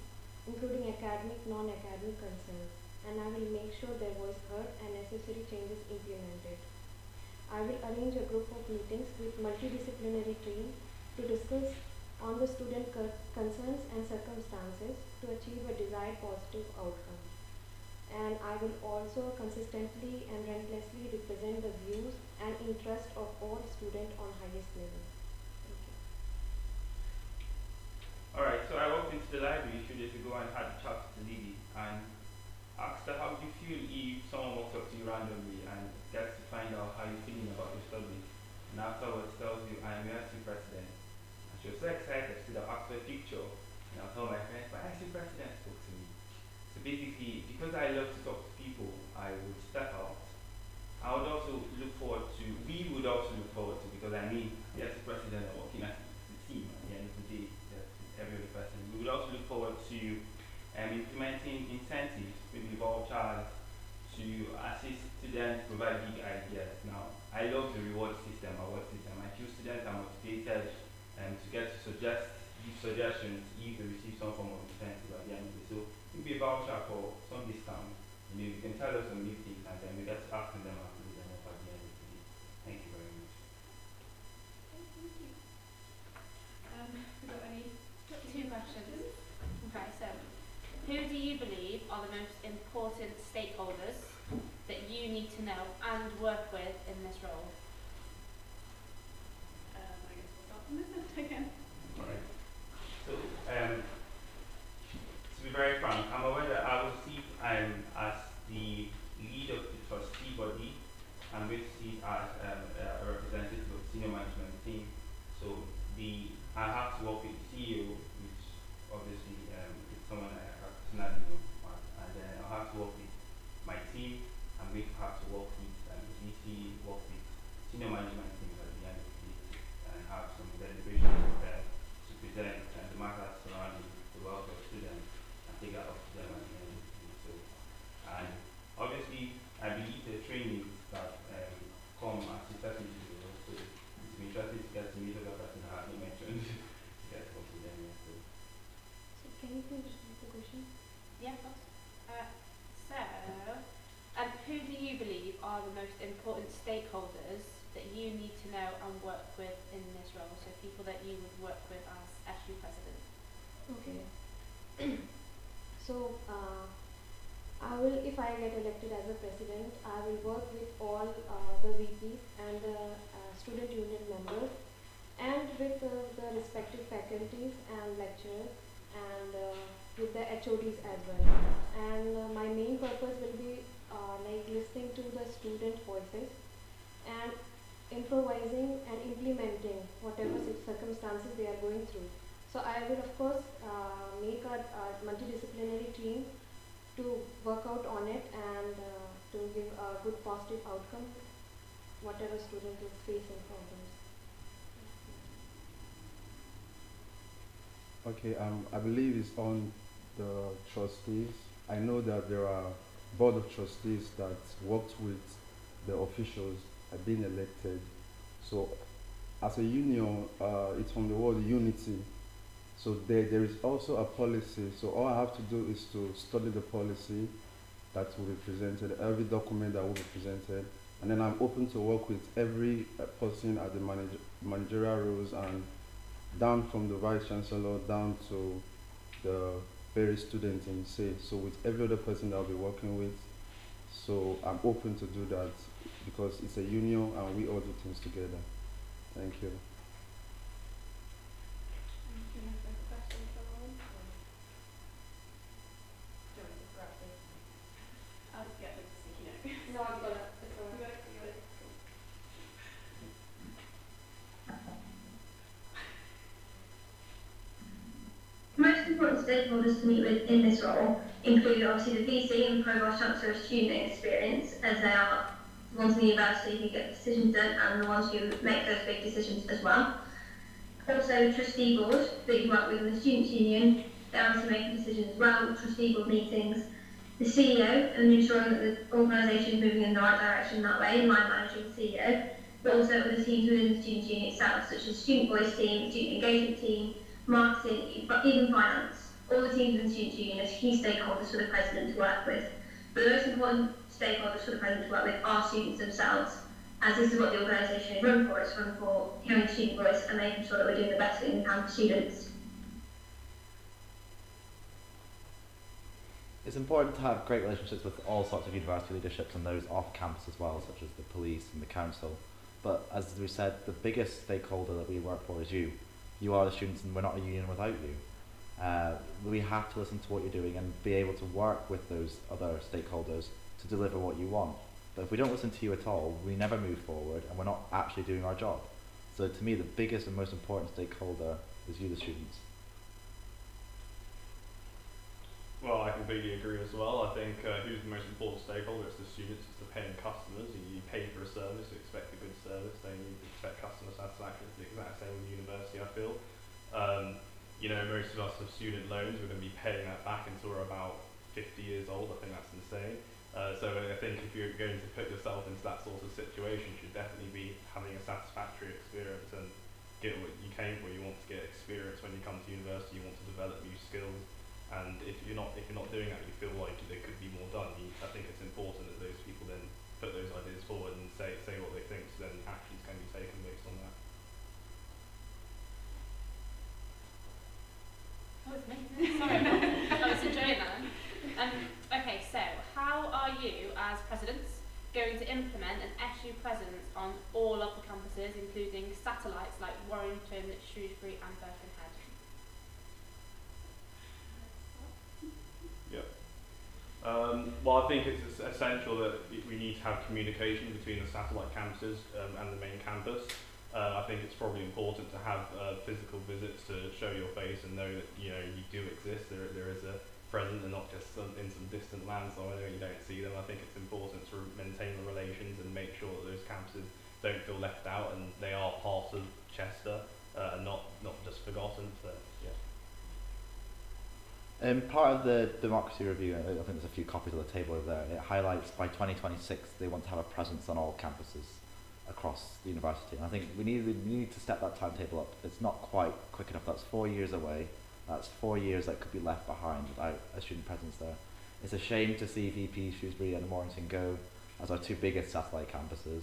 including academic, non-academic concerns, and I will make sure their voice heard and necessary changes implemented. I will arrange a group of meetings with multidisciplinary team to discuss on the student concerns and circumstances to achieve a desired positive outcome. And I will also consistently and relentlessly represent the views and interests of all students on highest level. Thank you. Alright, so I walked into the library a few days ago and had a chat to the lady and asked her, how do you feel if someone walks up to you randomly and gets to find because I love to talk to people, I would step out. I would also look forward to, we would also look forward to, because I mean, as the president working as the team at the end of the day, every other person, we would also look forward to implementing incentives, maybe vouchers, to assist students, provide big ideas. Now, I love the reward system, award system. I feel students are motivated to get to give suggestions if they receive some form of incentive at the end of the day. So, maybe a voucher for some discount. You can tell us some new things and then we get to act on them and do them up at the end of the day. Thank you very much. Thank you. Have got any? Two questions. Okay, so who do you believe are the most important stakeholders that you need to know and work with in this role? I guess we'll start from this end again. Alright. So, to be very frank, I'm aware that I will see as the lead of the trustee body. I'm going to see as a representative of the senior management team. So I have to work with the CEO, which obviously is someone I personally know, and then I'll have to work with my team. I'm going to have to work with the VC, work with senior management teams at the end of the day, and have some deliberations with them to present the matters surrounding the welfare of students and take that up to them at the end of the day. So, and obviously, I believe the trainings that come as a step into the role, so it's been interesting to get to meet other person that I haven't mentioned to get to work with them. Yeah, so. Can you please repeat the question? Yeah, of course. Who do you believe are the most important stakeholders that you need to know and work with in this role? So people that you would work with as SU president. Okay. So, I will, if I get elected as a president, I will work with all the VPs and the student union members and with the respective faculties and lecturers and with the HODs as well. And my main purpose will be like listening to the student voices and improvising and implementing whatever circumstances they are going through. So I will of course make a multidisciplinary team to work out on it and to give a good positive outcome whatever student is facing problems. Okay, I believe it's on the trustees. I know that there are board of trustees that worked with the officials have been elected. So as a union, it's from the word unity. So there is also a policy. So all I have to do is to study the policy that will be presented, every document that will be presented, and then I'm open to work with every person at the managerial roles and down from the vice chancellor down to the very student in say. So with every other person that I'll be working with, so I'm open to do that because it's a union and we all do things together. Thank you. No, I've got it. It's all right. Most important stakeholders to meet with in this role include obviously the VC and Provost Chancellor of Student Experience, as they are the ones in the university who get decisions done and the ones who make those big decisions as well. Also, the trustee board that you work with in the Students' Union, they're obviously making decisions as well, trustee board meetings, the CEO and ensuring that the organisation is moving in the right direction that way, in line managing the CEO, but also other teams within the Students' Union itself, such as Student Voice team, Student Engagement team, marketing, but even finance. All the teams in the Students' Union are key stakeholders for the President to work with. But the most important stakeholders for the President to work with are students themselves, as this is what the organisation is run for. It's run for hearing the student voice and making sure that we're doing the best thing we can for students. It's important to have great relationships with all sorts of university leaderships and those off campus as well, such as the police and the council. But as we said, the biggest stakeholder that we work for is you. You are the students and we're not a union without you. We have to listen to what you're doing and be able to work with those other stakeholders to deliver what you want. But if we don't listen to you at all, we never move forward and we're not actually doing our job. So to me, the biggest and most important stakeholder is you, the students. Well, I completely agree as well. I think who's the most important stakeholder? It's the students, it's the paying customers. You pay for a service, you expect a good service, then you expect customer satisfaction. It's the exact same with university, I feel. You know, most of us have student loans, we're going to be paying that back until we're about 50 years old. I think that's insane. So I think if you're going to put yourself into that sort of situation, you should definitely be having a satisfactory experience and get what you came for. You want to get experience when you come to university, you want to develop new skills. And if you're not doing that, you feel like there could be more done. I think it's important that those people then put those ideas forward and say what they think, so then actions can be taken based on that. Oh, it's me. Sorry, I was enjoying that. Okay, so how are you, as presidents, going to implement an SU presence on all of the campuses, including satellites like Warrington, Shrewsbury, and Birkenhead? Yeah. Well, I think it's essential that we need to have communication between the satellite campuses and the main campus. I think it's probably important to have physical visits to show your face and know that you do exist. There is a present and not just in some distant land somewhere where you don't see them. I think it's important to maintain the relations and make sure that those campuses don't feel left out and they are part of Chester and not just forgotten. So yeah. Part of the democracy review, I think there's a few copies on the table over there, it highlights by 2026 they want to have a presence on all campuses across the university. And I think we need to step that timetable up. It's not quite quick enough. That's 4 years away. That's 4 years that could be left behind without a student presence there. It's a shame to see VP, Shrewsbury and Warrington go as our two biggest satellite campuses.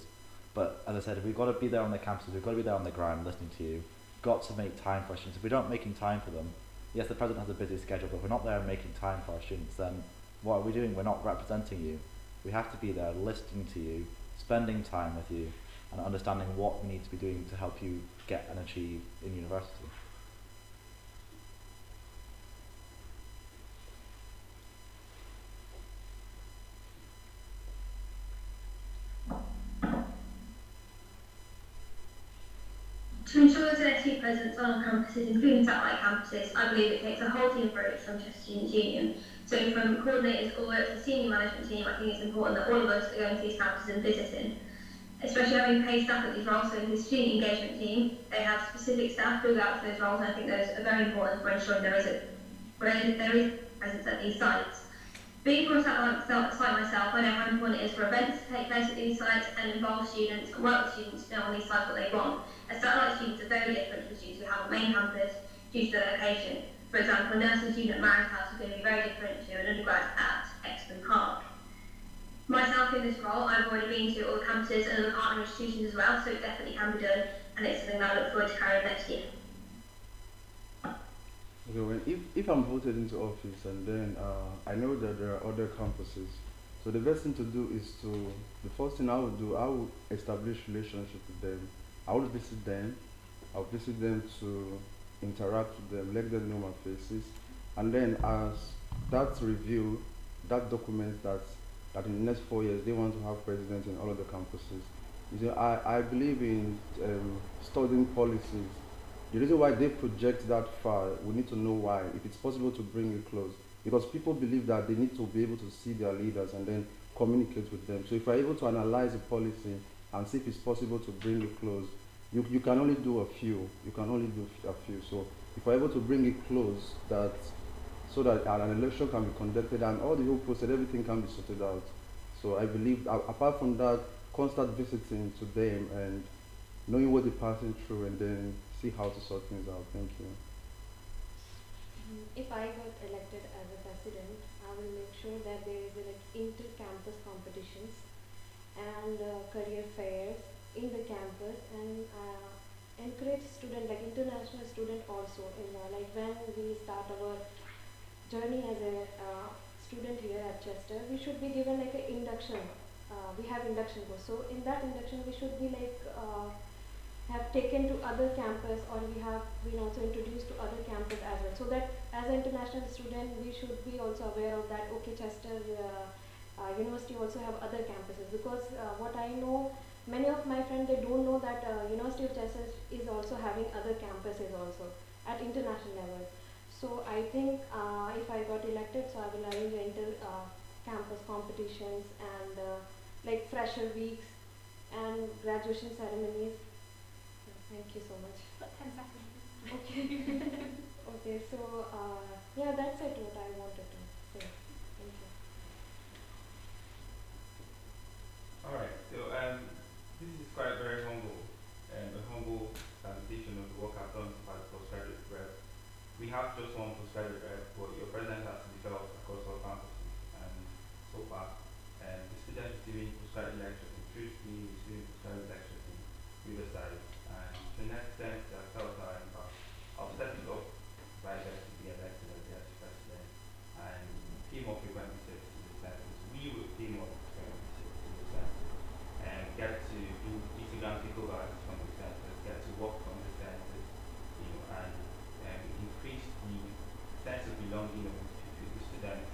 But as I said, we've got to be there on the campuses, we've got to be there on the ground listening to you. Got to make time for our students. If we don't making time for them, yes, the president has a busy schedule, but if we're not there making time for our students, then what are we doing? We're not representing you. We have to be there listening to you, spending time with you, and understanding what we need to be doing to help you get and achieve in university. To ensure there's an SU presence on all campuses, including satellite campuses, I believe it takes a whole team approach from Chester Students' Union. So from coordinators all the way up to the senior management team, I think it's important that all of us are going to these campuses and visiting. Especially having paid staff at these roles, so in the student engagement team, they have specific staff who go out to those roles, and I think those are very important for ensuring there is presence at these sites. Being from a satellite site myself, I know how important it is for events to take place at these sites and involve students and work with students to know on these sites what they want. As satellite students are very different to the students who have a main campus due to their location. For example, a nursing student at Marist House is going to be very different to an undergrad at Exton Park. Myself in this role, I've already been to all the campuses and other partner institutions as well, so it definitely can be done, and it's something that I look forward to carrying next year. Okay, if I'm voted into office and then I know that there are other campuses, so the best thing to do is the first thing I would do, I would establish relationship with them. I would visit them. I'll visit them to interact with them, let them know my faces, and then as that review, that documents that in the next 4 years they want to have presidents in all of the campuses. You know, I believe in studying policies. The reason why they project that far, we need to know why, if it's possible to bring it close. Because people believe that they need to be able to see their leaders and then communicate with them. So if we're able to analyze a policy and see if it's possible to bring it close, you can only do a few. You can only do a few. So if we're able to bring it close, so that an election can be conducted and all the whole process, everything can be sorted out. So I believe, apart from that, constant visiting to them and knowing what they're passing through and then see how to sort things out. Thank you. If I got elected as a president, I will make sure that there is inter-campus competitions and career fairs in the campus, and encourage student, international student also. When we start our journey as a student here at Chester, we should be given an induction. We have induction course. So in that induction, we should be have taken to other campus, or we have been also introduced to other campus as well. So that as an international student, we should be also aware of that. Okay, Chester University also have other campuses, because what I know, many of my friends, they don't know that University of Chester is also having other campuses also at international level. So I think if I got elected, so I will arrange campus competitions and like fresher weeks and graduation ceremonies. Thank you so much. Got 10 seconds. Okay. Okay, so yeah, that's it what I wanted to say. Thank you. Alright, so this is quite very humble, a humble salutation of the work I've done as postgraduate rep. We have just one postgraduate rep, but your presence has to be felt across all campuses. And so far, the students receiving postgraduate lectures in Shrewsbury, receiving postgraduate lectures in Riverside, and to an extent that felt our impact. I'll step it up by them to be elected as the vice president and pay more frequent visits to the centers. We will pay more frequent visits to the centers and get to do Instagram takeovers from the centers, get to work from the centers, you know, and increase the sense of belonging of the students,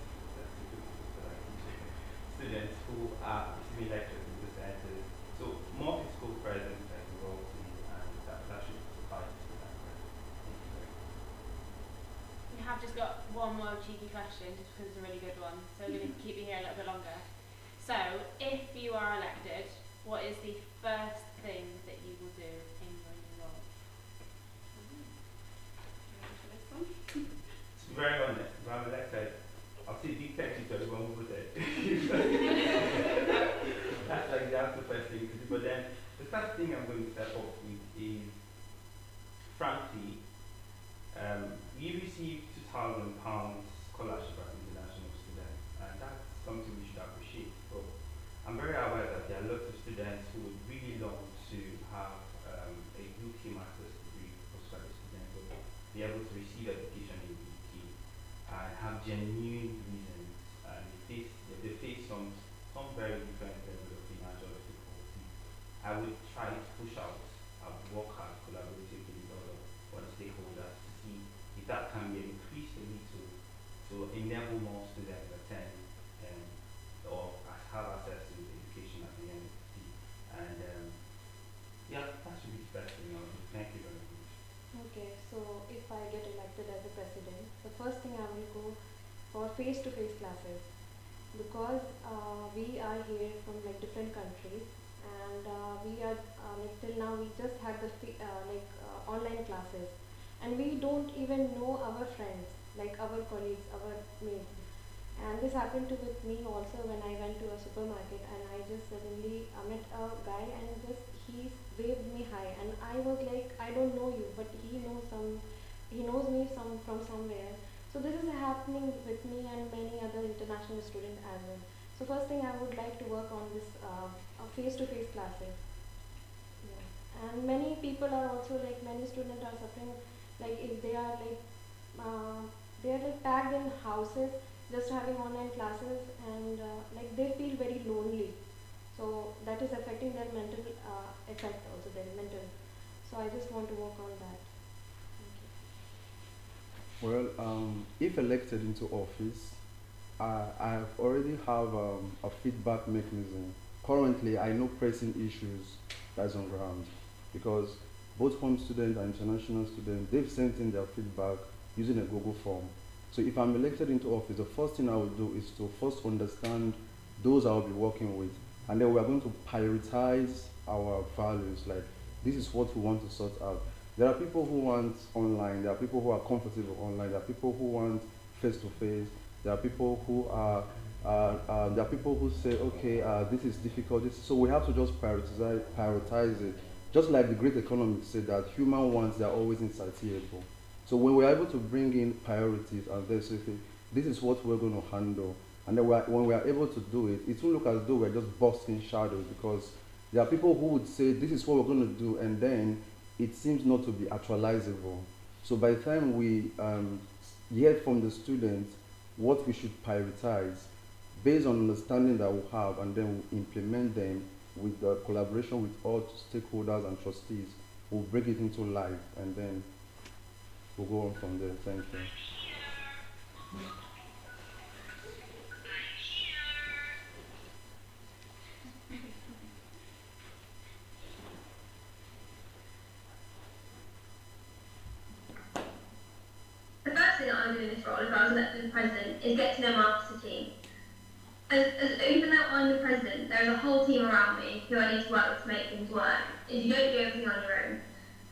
students who are receiving lectures in the centers. So more physical presence as well, and that should suffice for that. We have just got one more cheeky question, just because it's a really good one. So we're going to keep you here a little bit longer. So, if you are elected, what is the first thing that you will do in your new role? To be very honest, if I'm elected, I'll say big thank you to everyone who voted. That's the first thing to do. But then the first thing I'm going to step up with is, frankly, we received £2,000 scholarship as international students, and that's something we should appreciate. But I'm very aware that there are lots of students who would really love to have a UK master's degree, postgraduate students, but be able to receive education in the UK and have genuine reasons, and they face some very different levels of financial difficulty. I would try to push out, I would work hard collaboratively with other stakeholders to see if that can be increased a little to enable more students to attend or have access to education at the university. And yeah, that should be the best thing. Thank you very much. Okay, so if I get elected as a president, the first thing I will go for face-to-face classes, because we are here from like different countries, and we are like till now we just had the online classes, and we don't even know our friends, like our colleagues, our mates. And this happened to with me also when I went to a supermarket, and I just suddenly met a guy, and he waved me hi, and I was like, I don't know you, but he knows me from somewhere. So this is happening with me and many other international students as well. So first thing I would like to work on this face-to-face classes. Yeah. And many people are also like, many students are suffering, like if they are like tagged in houses, just having online classes, and like they feel very lonely. So that is affecting their mental effect also, their mental. So I just want to work on that. Well, if elected into office, I already have a feedback mechanism. Currently, I know pressing issues that's on ground, because both home students and international students, they've sent in their feedback using a Google form. So if I'm elected into office, the first thing I will do is to first understand those I'll be working with, and then we are going to prioritize our values, like this is what we want to sort out. There are people who want online, there are people who are comfortable online, there are people who want face-to-face, there are people who there are people who say, okay, this is difficult, so we have to just prioritize it. Just like the great economists say that human wants, they are always insatiable. So when we're able to bring in priorities and then say, okay, this is what we're going to handle, and then when we are able to do it, it will look as though we're just busting shadows, because there are people who would say, this is what we're going to do, and then it seems not to be actualizable. So by the time we hear from the students what we should prioritize, based on understanding that we have, and then we implement them with the collaboration with all stakeholders and trustees, we'll bring it into life, and then we'll go on from there. Thank you. The first thing I is get to know my officer team. Even though I'm the president, there's a whole team around me who I need to work with to make things work. Is you don't do everything on your own.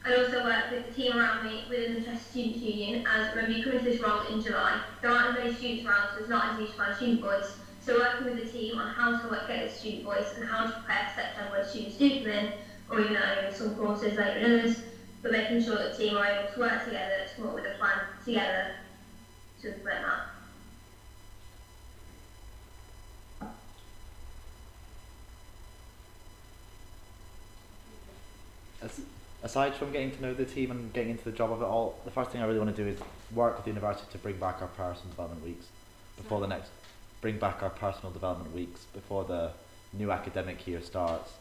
I also work with the team around me within the Chester Students' Union, as remember you come into this role in July. There aren't as many students around, so it's not as easy to find student voice. So working with the team on how to get this student voice and how to prepare for September when students do come in, or even earlier in some courses, later in others, but making sure that the team are able to work together to come up with a plan together to implement that. Aside from getting to know the team and getting into the job of it all, the first thing I really want to do is work with the university to bring back our personal development weeks before the new academic year starts.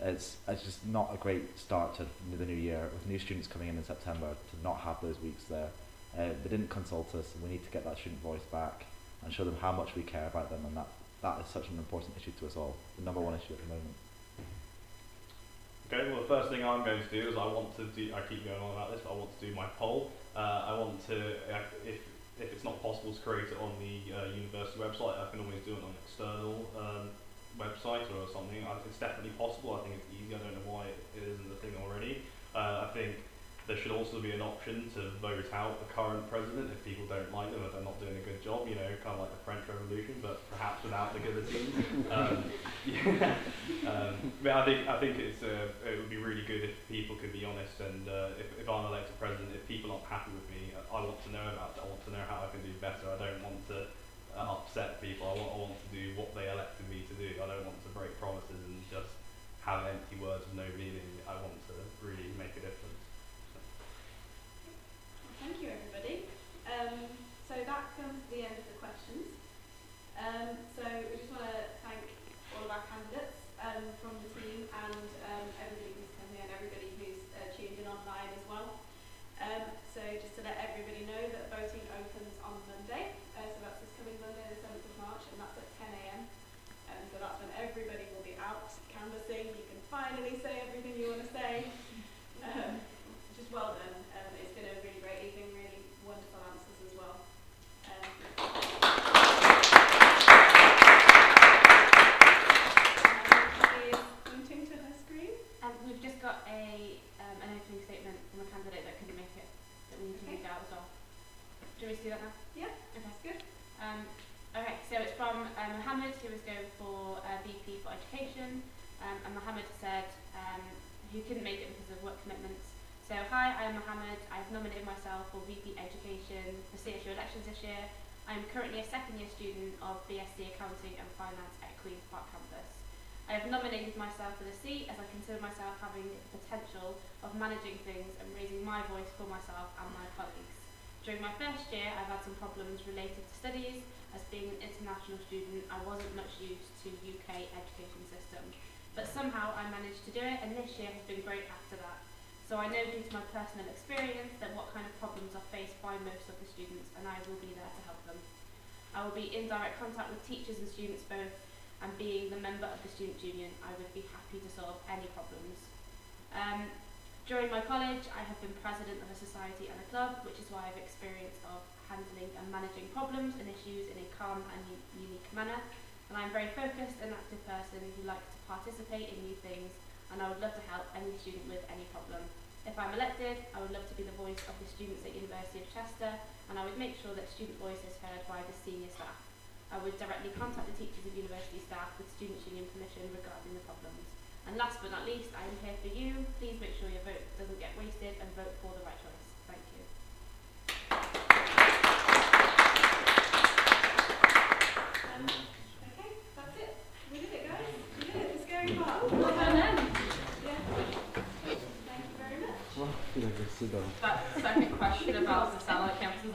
It's just not a great start to the new year with new students coming in September to not have those weeks there. They didn't consult us, and we need to get that student voice back and show them how much we care about them, and that is such an important issue to us all, the number one issue at the moment. Okay, well the first thing I'm going to do is I keep going on about this, but I want to do my poll. I want to, if it's not possible to create it on the university website, I can always do it on an external website or something. It's definitely possible. I think it's easy. I don't know why it isn't a thing already. I think there should also be an option to vote out the current president if people don't like them, if they're not doing a good job, kind of like the French Revolution, but perhaps without the guillotine. But I think it would be really good if people could be honest, and if I'm elected president, if people aren't happy with me, I want to know about it. I want to know how I can do better. I don't want to upset people. I want to do what they elected me to do. I don't want to break promises and just have empty words with no meaning. I want to really make a difference. Thank you, everybody. So that comes to the end of the questions. So we just want to thank all of our candidates from the team and everybody who's come here and everybody who's tuned in online as well. So just to let everybody know that voting opens on Monday. So that's this coming Monday, the 7th of March, and that's at 10 a.m. So that's when everybody will be out canvassing. You can finally say everything you want to say. Just well done. It's been a really great evening, really wonderful answers as well. Is pointing to her screen. We've just got an opening statement from a candidate that couldn't make it, that we need to read out as well. Do you want me to do that now? Yeah, okay. That's good. Okay, so it's from Mohammed, who was going for VP for Education, and Mohammed said he couldn't make it because of work commitments. So, hi, I am Mohammed. I've nominated myself for VP Education for CSU elections this year. I am currently a second-year student of BSc Accounting and Finance at Queen's Park campus. I have nominated myself for the seat as I consider myself having the potential of managing things and raising my voice for myself and my colleagues. During my first year, I've had some problems related to studies. As being an international student, I wasn't much used to UK education system. But somehow I managed to do it, and this year has been great after that. So I know due to my personal experience that what kind of problems are faced by most of the students, and I will be there to help them. I will be in direct contact with teachers and students both, and being the member of the Student Union, I would be happy to solve any problems. During my college, I have been president of a society and a club, which is why I've experience of handling and managing problems and issues in a calm and unique manner. And I'm a very focused and active person who likes to participate in new things, and I would love to help any student with any problem. If I'm elected, I would love to be the voice of the students at University of Chester, and I would make sure that student voice is heard by the senior staff. I would directly contact the teachers of university staff with Students' Union permission regarding the problems. And last but not least, I am here for you. Please make sure your vote doesn't get wasted and vote for the right choice. Thank you. Okay, that's it. We did it, guys. We did it. It's going well. Well done. Yeah. Thank you very much. Well, I feel like I sit down. That second question about the satellite campuses